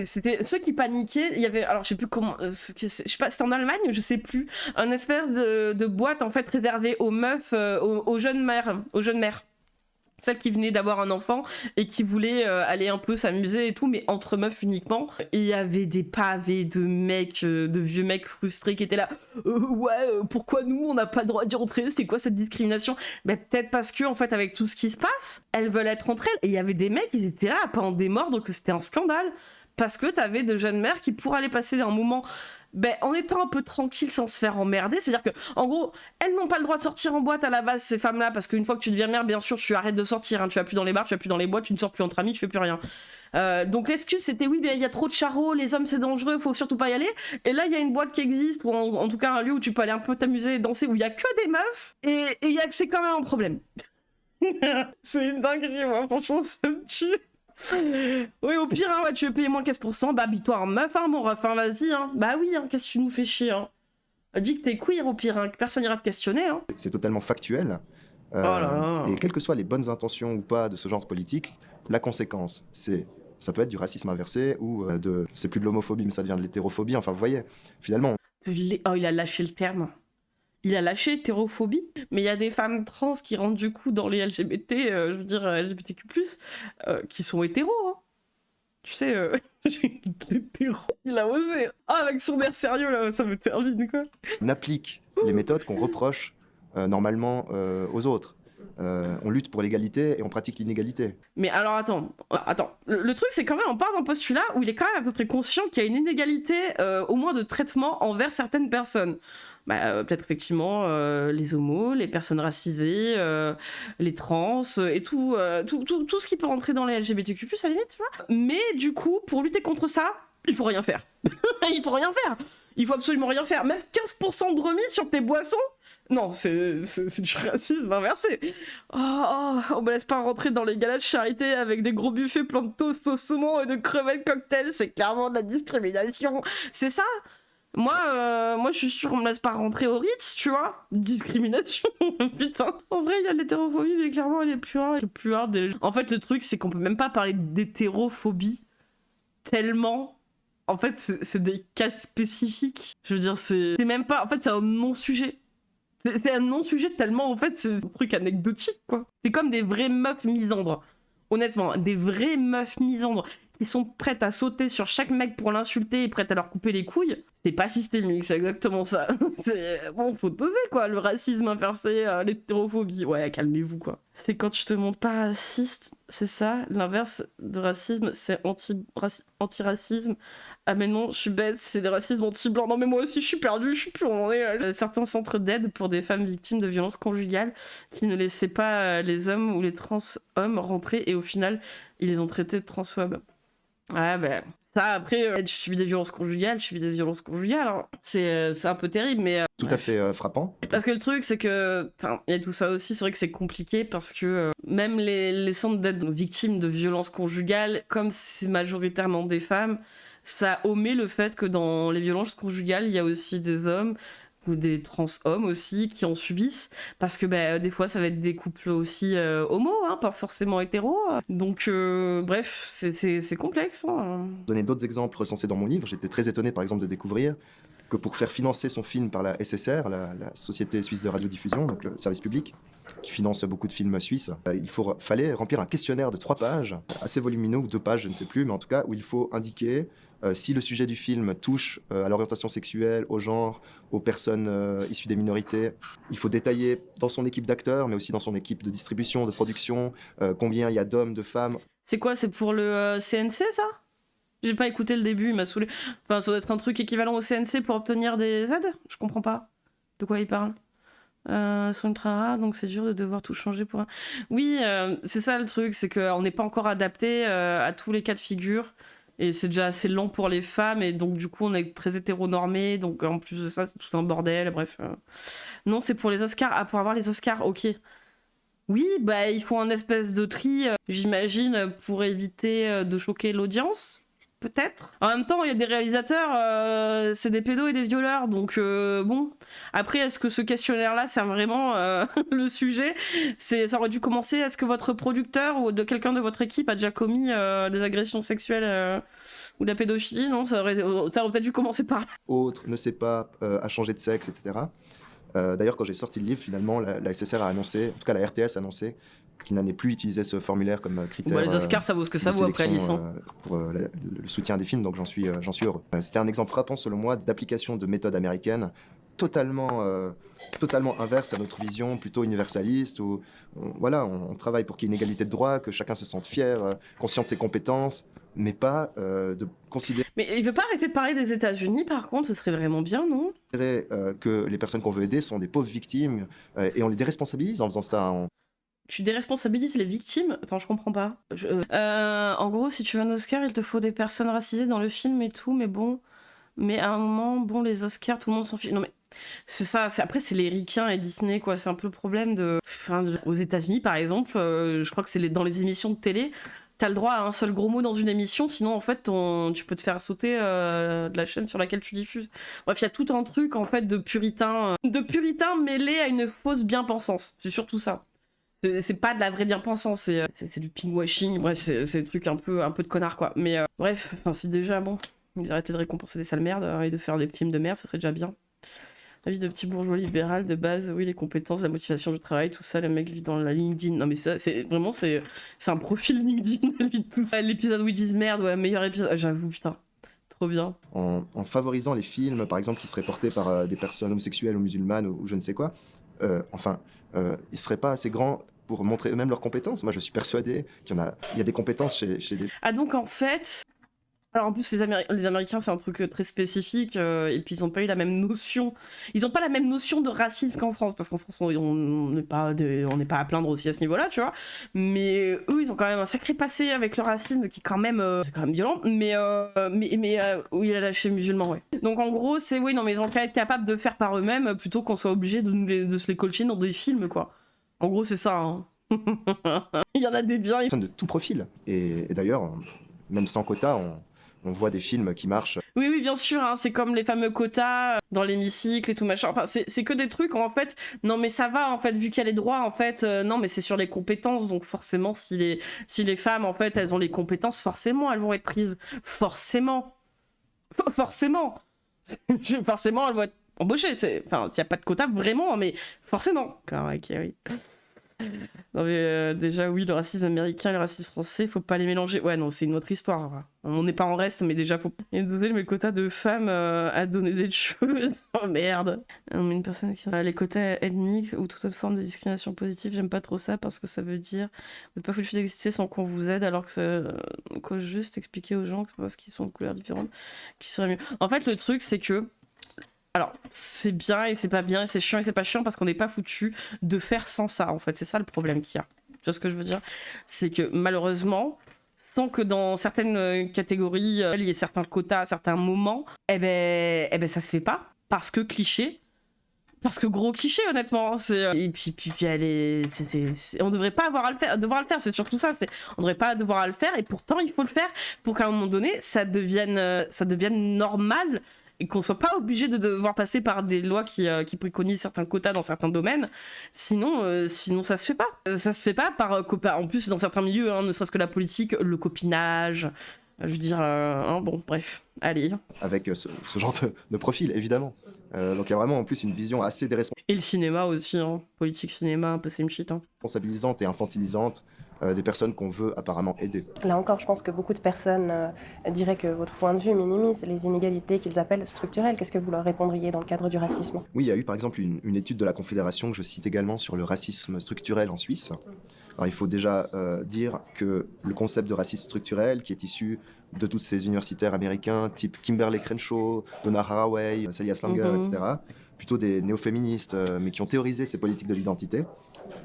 c'était ceux qui paniquaient. Il y avait... Alors, je sais plus comment... je sais pas, c'était en Allemagne, je sais plus. Un espèce de boîte, en fait, réservée aux meufs, aux jeunes mères. Aux jeunes mères. Celle qui venait d'avoir un enfant et qui voulait aller un peu s'amuser et tout, mais entre meufs uniquement. Et il y avait des pavés de mecs, de vieux mecs frustrés qui étaient là. Pourquoi nous, on n'a pas le droit d'y rentrer? C'est quoi cette discrimination? Peut-être parce que, en fait, avec tout ce qui se passe, elles veulent être entre elles. Et il y avait des mecs, ils étaient là à pas en démordre, que c'était un scandale. Parce que t'avais de jeunes mères qui, pour aller passer un moment... en étant un peu tranquille sans se faire emmerder, c'est-à-dire que, en gros, elles n'ont pas le droit de sortir en boîte à la base, ces femmes-là, parce qu'une fois que tu deviens mère, bien sûr, tu arrêtes de sortir, hein, tu vas plus dans les bars, tu vas plus dans les boîtes, tu ne sors plus entre amis, tu fais plus rien. Donc l'excuse c'était oui, il y a trop de charros, les hommes c'est dangereux, faut surtout pas y aller. Et là il y a une boîte qui existe, ou en tout cas un lieu où tu peux aller un peu t'amuser et danser, où il y a que des meufs, et c'est quand même un problème. C'est une dinguerie, moi, franchement, ça me tue. Oui, au pire, hein, tu veux payer moins 15%, habille-toi en meuf, hein, mon ref, hein, vas-y, hein. Bah oui, hein, qu'est-ce que tu nous fais chier, hein. Dis que t'es queer, au pire, hein, que personne ira te questionner, hein. C'est totalement factuel. Oh là là. Et quelles que soient les bonnes intentions ou pas de ce genre de politique, la conséquence, ça peut être du racisme inversé ou c'est plus de l'homophobie, mais ça devient de l'hétérophobie. Enfin, vous voyez, finalement... Oh, il a lâché le terme. Il a lâché hétérophobie, mais il y a des femmes trans qui rentrent du coup dans les LGBT, je veux dire LGBTQ+, qui sont hétéros, hein. Tu sais, hétéro, il a osé. Ah, avec son air sérieux, là, ça me termine, quoi. On applique les méthodes qu'on reproche normalement aux autres. On lutte pour l'égalité et on pratique l'inégalité. Mais alors, attends. Le truc, c'est quand même, on part d'un postulat où il est quand même à peu près conscient qu'il y a une inégalité, au moins de traitement envers certaines personnes. Peut-être effectivement les homos, les personnes racisées, les trans et tout ce qui peut rentrer dans les LGBTQ+, à la limite, tu vois. Mais du coup, pour lutter contre ça, il faut rien faire. Il faut rien faire. Il faut absolument rien faire. Même 15% de remise sur tes boissons. Non, c'est du racisme inversé. On me laisse pas rentrer dans les galas de charité avec des gros buffets pleins de toast au saumon et de crevettes cocktail. C'est clairement de la discrimination. C'est ça. Moi, je suis sûre qu'on me laisse pas rentrer au Ritz, tu vois. Discrimination, putain. En vrai, il y a l'hétérophobie, mais clairement, elle est plus hard. En fait, le truc, c'est qu'on peut même pas parler d'hétérophobie tellement... En fait, c'est des cas spécifiques. Je veux dire, c'est même pas... En fait, c'est un non-sujet. C'est un non-sujet tellement, en fait, c'est un truc anecdotique, quoi. C'est comme des vraies meufs misandres. Honnêtement, des vraies meufs misandres qui sont prêtes à sauter sur chaque mec pour l'insulter et prêtes à leur couper les couilles, c'est pas systémique, c'est exactement ça. Bon, faut doser quoi, le racisme inversé, l'hétérophobie, ouais, calmez-vous quoi. C'est quand tu te montres pas raciste, c'est ça, l'inverse de racisme, c'est anti-racisme. Ah mais non, je suis bête, c'est le racisme anti-blanc. Non mais moi aussi je suis perdue, je sais plus où on en est. Certains centres d'aide pour des femmes victimes de violences conjugales qui ne laissaient pas les hommes ou les trans-hommes rentrer et au final, ils les ont traités de transphobes. Ouais ben... Ça, après, je subis des violences conjugales, hein. C'est un peu terrible, mais... Tout à fait frappant. Parce que le truc, c'est que... Enfin, il y a tout ça aussi, c'est vrai que c'est compliqué, parce que même les centres d'aide aux victimes de violences conjugales, comme c'est majoritairement des femmes, ça omet le fait que dans les violences conjugales, il y a aussi des hommes, ou des trans-hommes aussi, qui en subissent, parce que des fois, ça va être des couples aussi homo, hein, pas forcément hétéros. Donc, bref, c'est complexe. Hein. Donner d'autres exemples recensés dans mon livre, j'étais très étonné, par exemple, de découvrir que pour faire financer son film par la SSR, la Société Suisse de Radiodiffusion, donc le service public, qui finance beaucoup de films suisses, fallait remplir un questionnaire de 3 pages, assez volumineux, ou 2 pages, je ne sais plus, mais en tout cas, où il faut indiquer si le sujet du film touche à l'orientation sexuelle, au genre, aux personnes issues des minorités. Il faut détailler dans son équipe d'acteurs, mais aussi dans son équipe de distribution, de production, combien il y a d'hommes, de femmes. C'est quoi, c'est pour le CNC, ça ? J'ai pas écouté le début, il m'a saoulé. Enfin, ça doit être un truc équivalent au CNC pour obtenir des aides ? Je comprends pas. De quoi il parle ? Sont ultra rares, donc c'est dur de devoir tout changer pour un... Oui, c'est ça le truc, c'est qu'on n'est pas encore adapté à tous les cas de figure. Et c'est déjà assez lent pour les femmes, et donc du coup on est très hétéronormé, donc en plus de ça c'est tout un bordel, bref. Non, c'est pour les Oscars. Ah, pour avoir les Oscars, ok. Oui, il faut un espèce de tri, j'imagine, pour éviter de choquer l'audience. Peut-être. En même temps, il y a des réalisateurs, c'est des pédos et des violeurs, donc bon. Après, est-ce que ce questionnaire-là sert vraiment le sujet ? Ça aurait dû commencer, est-ce que votre producteur ou de quelqu'un de votre équipe a déjà commis des agressions sexuelles ou de la pédophilie ? Non, ça aurait peut-être dû commencer par là. Autre ne sait pas à changer de sexe, etc. D'ailleurs, quand j'ai sorti le livre, finalement, la SSR a annoncé, en tout cas la RTS a annoncé, qu'il n'allait plus utiliser ce formulaire comme critère. Les Oscars, ça vaut ce que ça vaut après licence. Pour le soutien des films, donc j'en suis heureux. C'était un exemple frappant, selon moi, d'application de méthodes américaines totalement inverse à notre vision, plutôt universaliste, où on travaille pour qu'il y ait une égalité de droit, que chacun se sente fier, conscient de ses compétences, mais pas de considérer... Mais il veut pas arrêter de parler des États-Unis, par contre, ce serait vraiment bien, non ? Que les personnes qu'on veut aider sont des pauvres victimes, et on les déresponsabilise en faisant ça. Tu déresponsabilises les victimes ? Attends, je comprends pas. En gros, si tu veux un Oscar, il te faut des personnes racisées dans le film et tout, mais bon... Mais à un moment, les Oscars, tout le monde s'en fiche. Non mais... C'est ça, après c'est les ricains et Disney quoi, c'est un peu le problème aux États-Unis par exemple, je crois que c'est dans les émissions de télé, t'as le droit à un seul gros mot dans une émission, sinon en fait tu peux te faire sauter de la chaîne sur laquelle tu diffuses. Bref, il y a tout un truc en fait de puritain mêlé à une fausse bien-pensance, c'est surtout ça. C'est pas de la vraie bien-pensance, c'est du pink-washing, bref, c'est des trucs un peu de connard quoi. Mais bref, si déjà bon, ils arrêtaient de récompenser des sales merdes et de faire des films de merde, ce serait déjà bien. La vie de petit bourgeois libéral de base, oui, les compétences, la motivation du travail, tout ça, le mec vit dans la LinkedIn. Non mais ça, c'est un profil LinkedIn, lui, tout ça. L'épisode où ils disent merde, ouais, meilleur épisode, j'avoue, putain, trop bien. En favorisant les films, par exemple, qui seraient portés par des personnes homosexuelles ou musulmanes ou je ne sais quoi, ils seraient pas assez grands pour montrer eux-mêmes leurs compétences. Moi, je suis persuadé qu'il y a des compétences chez des... Ah donc en fait... Alors en plus les Américains c'est un truc très spécifique et puis ils ont pas eu la même notion, ils ont pas la même notion de racisme qu'en France, parce qu'en France on n'est pas à plaindre aussi à ce niveau-là, tu vois, mais eux ils ont quand même un sacré passé avec le racisme qui est quand même violent, mais oui il a lâché musulman, ouais. Donc en gros c'est oui non mais ils ont qu'à être capables de faire par eux-mêmes plutôt qu'on soit obligé de se les colcher dans des films quoi. En gros c'est ça. Hein. Il y en a des biens. De tout profil et d'ailleurs même sans quota on voit des films qui marchent. Oui, bien sûr, hein, c'est comme les fameux quotas dans l'hémicycle et tout machin. Enfin, c'est que des trucs, en fait, non mais ça va, en fait, vu qu'il y a les droits, en fait, non mais c'est sur les compétences, donc forcément, si les femmes, en fait, elles ont les compétences, forcément, elles vont être prises. Forcément, forcément, elles vont être embauchées. Enfin, il n'y a pas de quota, vraiment, mais forcément. Ok, oui. Non mais déjà oui, le racisme américain et le racisme français, faut pas les mélanger. Ouais non, c'est une autre histoire. Ouais. On n'est pas en reste, mais déjà faut... Et désolé, mais le quota de femmes a donné des choses. Oh merde. Mais une personne qui... les quotas ethniques ou toute autre forme de discrimination positive, j'aime pas trop ça parce que ça veut dire vous n'êtes pas foutu d'exister sans qu'on vous aide, alors que ça cause juste expliquer aux gens que c'est parce qu'ils sont de couleurs différentes qui serait mieux. En fait, le truc c'est que alors, c'est bien et c'est pas bien, et c'est chiant et c'est pas chiant parce qu'on n'est pas foutu de faire sans ça, en fait. C'est ça le problème qu'il y a. Tu vois ce que je veux dire? C'est que malheureusement, sans que dans certaines catégories, il y ait certains quotas à certains moments, ça se fait pas. Parce que cliché. Parce que gros cliché, honnêtement. Et puis on devrait pas avoir à le faire, devoir le faire, c'est surtout ça. On devrait pas devoir à le faire, et pourtant il faut le faire pour qu'à un moment donné, ça devienne normal. Et qu'on soit pas obligé de devoir passer par des lois qui préconisent certains quotas dans certains domaines, sinon ça se fait pas. Ça se fait pas par en plus dans certains milieux, hein, ne serait-ce que la politique, le copinage, je veux dire, bon bref, allez. Avec ce genre de profil, évidemment. Donc il y a vraiment en plus une vision assez Et le cinéma aussi, hein. Politique, cinéma, un peu same shit. Hein. Responsabilisante et infantilisante des personnes qu'on veut apparemment aider. Là encore, je pense que beaucoup de personnes diraient que votre point de vue minimise les inégalités qu'ils appellent structurelles. Qu'est-ce que vous leur répondriez dans le cadre du racisme? Oui, il y a eu par exemple une étude de la Confédération que je cite également sur le racisme structurel en Suisse. Alors il faut déjà dire que le concept de racisme structurel, qui est issu de tous ces universitaires américains type Kimberly Crenshaw, Donna Haraway, Celia Slanger, etc., plutôt des néo-féministes, mais qui ont théorisé ces politiques de l'identité,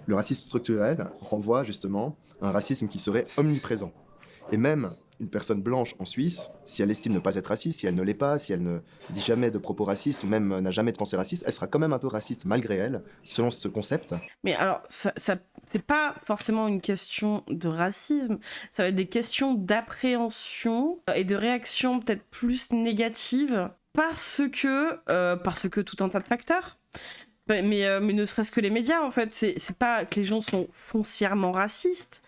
le racisme structurel renvoie justement à un racisme qui serait omniprésent. Et même une personne blanche en Suisse, si elle estime ne pas être raciste, si elle ne l'est pas, si elle ne dit jamais de propos racistes ou même n'a jamais de pensée raciste, elle sera quand même un peu raciste malgré elle, selon ce concept. Mais alors, ça c'est pas forcément une question de racisme, ça va être des questions d'appréhension et de réaction peut-être plus négatives parce que tout un tas de facteurs. Mais ne serait-ce que les médias, en fait, c'est pas que les gens sont foncièrement racistes,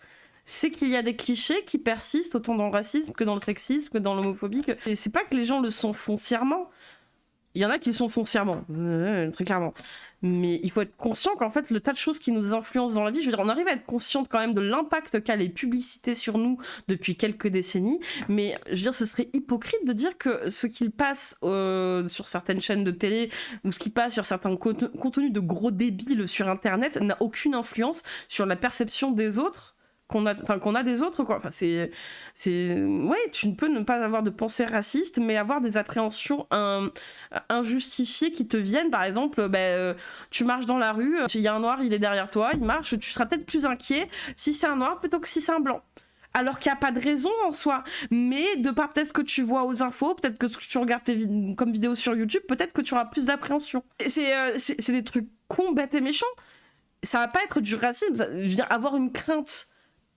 c'est qu'il y a des clichés qui persistent autant dans le racisme que dans le sexisme, que dans l'homophobie. Et c'est pas que les gens le sont foncièrement. Il y en a qui le sont foncièrement, très clairement. Mais il faut être conscient qu'en fait, le tas de choses qui nous influencent dans la vie, je veux dire, on arrive à être consciente quand même de l'impact qu'a les publicités sur nous depuis quelques décennies. Mais je veux dire, ce serait hypocrite de dire que ce qu'il passe sur certaines chaînes de télé ou ce qui passe sur certains contenus de gros débiles sur Internet n'a aucune influence sur la perception des autres. Qu'on a des autres, quoi. Enfin, ouais, tu ne peux ne pas avoir de pensée raciste, mais avoir des appréhensions injustifiées qui te viennent. Par exemple, tu marches dans la rue, il y a un noir, il est derrière toi, il marche, tu seras peut-être plus inquiet si c'est un noir plutôt que si c'est un blanc. Alors qu'il n'y a pas de raison en soi, mais de par peut-être ce que tu vois aux infos, peut-être que ce que tu regardes comme vidéo sur YouTube, peut-être que tu auras plus d'appréhension. C'est des trucs cons, bêtes et méchants. Ça va pas être du racisme, je veux dire, avoir une crainte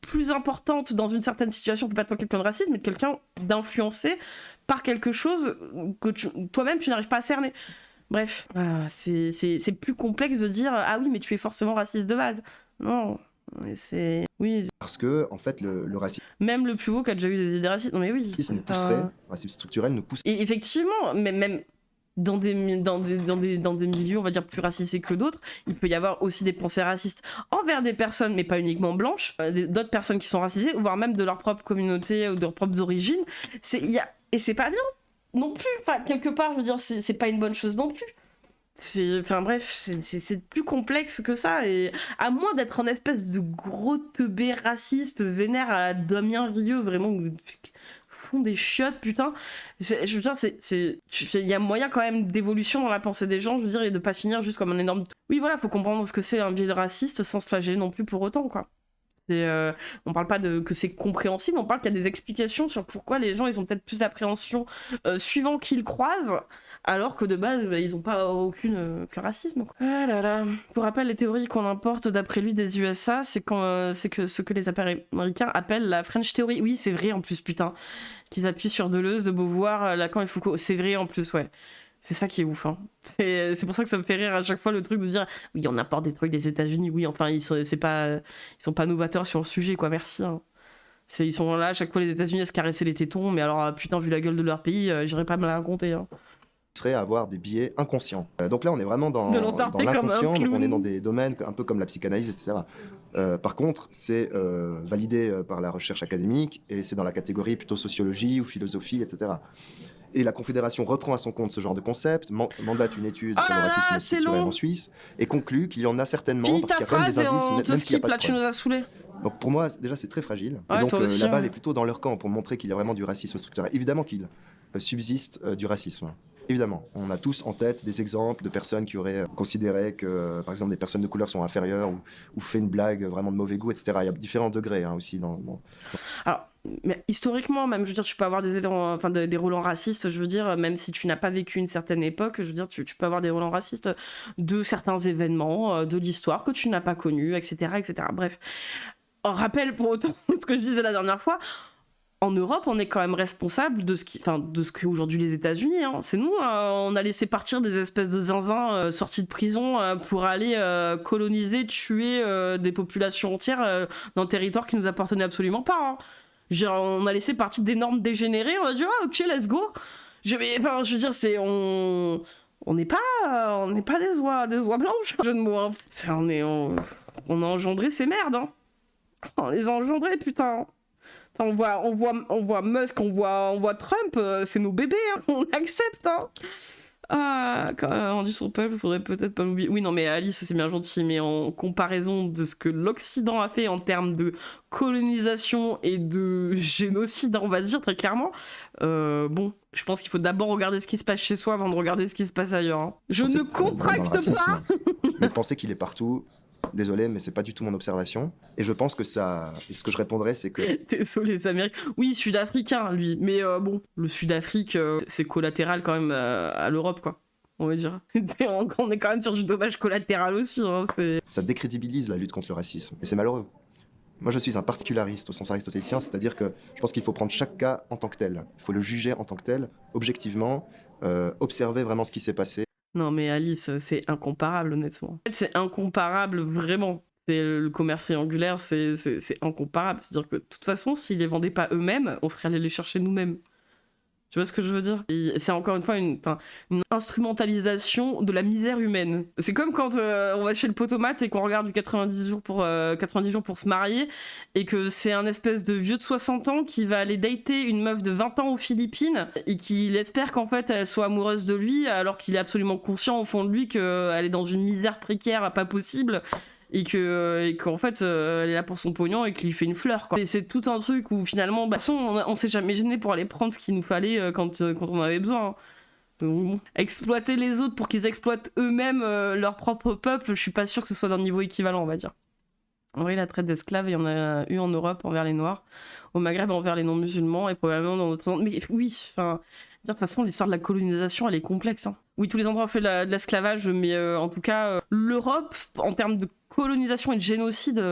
plus importante dans une certaine situation, peut pas être quelqu'un de raciste, mais de quelqu'un d'influencé par quelque chose que toi-même tu n'arrives pas à cerner. Bref, c'est plus complexe de dire ah oui mais tu es forcément raciste de base. Non, c'est oui. Parce que en fait le racisme. Même le plus haut qui a déjà eu des idées racistes. Non mais oui. Nous pousserait, le racisme structurel nous pousse. Et effectivement, même dans des milieux, on va dire, plus racisés que d'autres, il peut y avoir aussi des pensées racistes envers des personnes, mais pas uniquement blanches, d'autres personnes qui sont racisées, voire même de leur propre communauté ou de leurs propres origines. Et c'est pas bien non plus. Enfin, quelque part, je veux dire, c'est pas une bonne chose non plus. C'est plus complexe que ça, et à moins d'être un espèce de gros teubé raciste vénère à la Damien Rieu, vraiment... font des chiottes, putain. Je veux dire, il y a moyen quand même d'évolution dans la pensée des gens, je veux dire, et de pas finir juste comme un énorme... Oui, voilà, faut comprendre ce que c'est un biais raciste sans se flageller non plus pour autant, quoi. On parle pas que c'est compréhensible, on parle qu'il y a des explications sur pourquoi les gens, ils ont peut-être plus d'appréhension suivant qui ils croisent, alors que de base, ils ont pas aucun racisme, quoi. Ah là là. Pour rappel, les théories qu'on importe d'après lui des USA, c'est que ce que les Américains appellent la French Theory. Oui, c'est vrai en plus, putain. Qu'ils appuient sur Deleuze, de Beauvoir, Lacan et Foucault. C'est vrai en plus, ouais. C'est ça qui est ouf, hein. C'est pour ça que ça me fait rire à chaque fois le truc de dire oui, on apporte des trucs des États-Unis, oui, enfin, ils sont pas novateurs sur le sujet, quoi, merci, hein. Ils sont là à chaque fois les États-Unis à se caresser les tétons, mais alors, putain, vu la gueule de leur pays, j'irais pas me la raconter, hein. Serait à avoir des biais inconscients. Donc là, on est vraiment dans l'inconscient, donc on est dans des domaines un peu comme la psychanalyse, etc. Par contre, c'est validé par la recherche académique et c'est dans la catégorie plutôt sociologie ou philosophie, etc. Et la Confédération reprend à son compte ce genre de concept, mandate une étude sur le racisme structurel en Suisse et conclut qu'il y en a certainement, Finis parce ta qu'il y a quand même phrase des et indices, on même te s'il n'y a skip, pas là de tu preuves. nous as saoulés. Donc pour moi, déjà, c'est très fragile. Ouais, Et donc toi aussi, la balle hein. est plutôt dans leur camp pour montrer qu'il y a vraiment du racisme structurel. Évidemment qu'il subsiste du racisme. Évidemment, on a tous en tête des exemples de personnes qui auraient considéré que, par exemple, des personnes de couleur sont inférieures ou fait une blague vraiment de mauvais goût, etc. Il y a différents degrés aussi dans... Alors, mais historiquement, même, je veux dire, tu peux avoir des relents racistes, je veux dire, même si tu n'as pas vécu une certaine époque, je veux dire, tu peux avoir des relents racistes de certains événements, de l'histoire que tu n'as pas connu, etc., etc. Bref, rappel pour autant ce que je disais la dernière fois, en Europe, on est quand même responsable de ce qu'est aujourd'hui les États-Unis. Hein. C'est nous, on a laissé partir des espèces de zinzins sortis de prison pour aller coloniser, tuer des populations entières dans un territoire qui nous appartenait absolument pas. Hein. On a laissé partir d'énormes dégénérés. On a dit ok, let's go. Je veux dire, on n'est pas des oies blanches. Jeu de mots. Hein. On a engendré ces merdes. Hein. On les a engendrés, putain. On voit Musk, on voit Trump, c'est nos bébés, hein, on accepte. Hein. Ah, quand on a rendu son peuple, faudrait peut-être pas l'oublier. Oui, non, mais Alice, c'est bien gentil, mais en comparaison de ce que l'Occident a fait en termes de colonisation et de génocide, on va dire très clairement, bon, je pense qu'il faut d'abord regarder ce qui se passe chez soi avant de regarder ce qui se passe ailleurs. Hein. Je ne contracte pas. Mais de penser qu'il est partout. Désolé, mais c'est pas du tout mon observation. Et je pense que ça... Et ce que je répondrais, c'est que... Désolé, les Américains. Oui, sud-africain, lui. Mais bon, le Sud-Afrique, c'est collatéral quand même à l'Europe, quoi. On va dire. On est quand même sur du dommage collatéral aussi. Hein, ça décrédibilise la lutte contre le racisme. Et c'est malheureux. Moi, je suis un particulariste au sens aristotélicien, c'est-à-dire que je pense qu'il faut prendre chaque cas en tant que tel. Il faut le juger en tant que tel, objectivement, observer vraiment ce qui s'est passé. Non mais Alice, c'est incomparable honnêtement. En fait, c'est incomparable vraiment. Le commerce triangulaire, c'est incomparable. C'est-à-dire que de toute façon, s'ils les vendaient pas eux-mêmes, on serait allé les chercher nous-mêmes. Tu vois ce que je veux dire? C'est encore une fois une instrumentalisation de la misère humaine. C'est comme quand on va chez le potomate et qu'on regarde du 90 jours pour se marier et que c'est un espèce de vieux de 60 ans qui va aller dater une meuf de 20 ans aux Philippines et qu'il espère qu'en fait elle soit amoureuse de lui alors qu'il est absolument conscient au fond de lui qu'elle est dans une misère précaire pas possible. Et qu'en fait elle est là pour son pognon et qu'il lui fait une fleur quoi. Et c'est tout un truc où finalement on s'est jamais gêné pour aller prendre ce qu'il nous fallait quand on avait besoin. Exploiter les autres pour qu'ils exploitent eux-mêmes leur propre peuple, je suis pas sûr que ce soit d'un niveau équivalent, on va dire. En vrai, la traite d'esclaves, il y en a eu en Europe envers les Noirs, au Maghreb envers les non-musulmans et probablement dans d'autres monde. Mais oui, enfin, de toute façon, l'histoire de la colonisation, elle est complexe. Hein. Oui, tous les endroits ont fait de l'esclavage, mais en tout cas, l'Europe, en termes de colonisation et de génocide,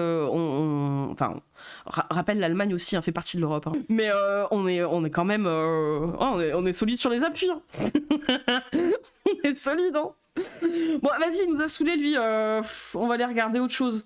rappelle l'Allemagne aussi, hein, fait partie de l'Europe. Hein. Mais on est quand même, on est solide sur les appuis. Hein. On est solide. Hein. Bon, vas-y, il nous a saoulé lui. On va aller regarder autre chose.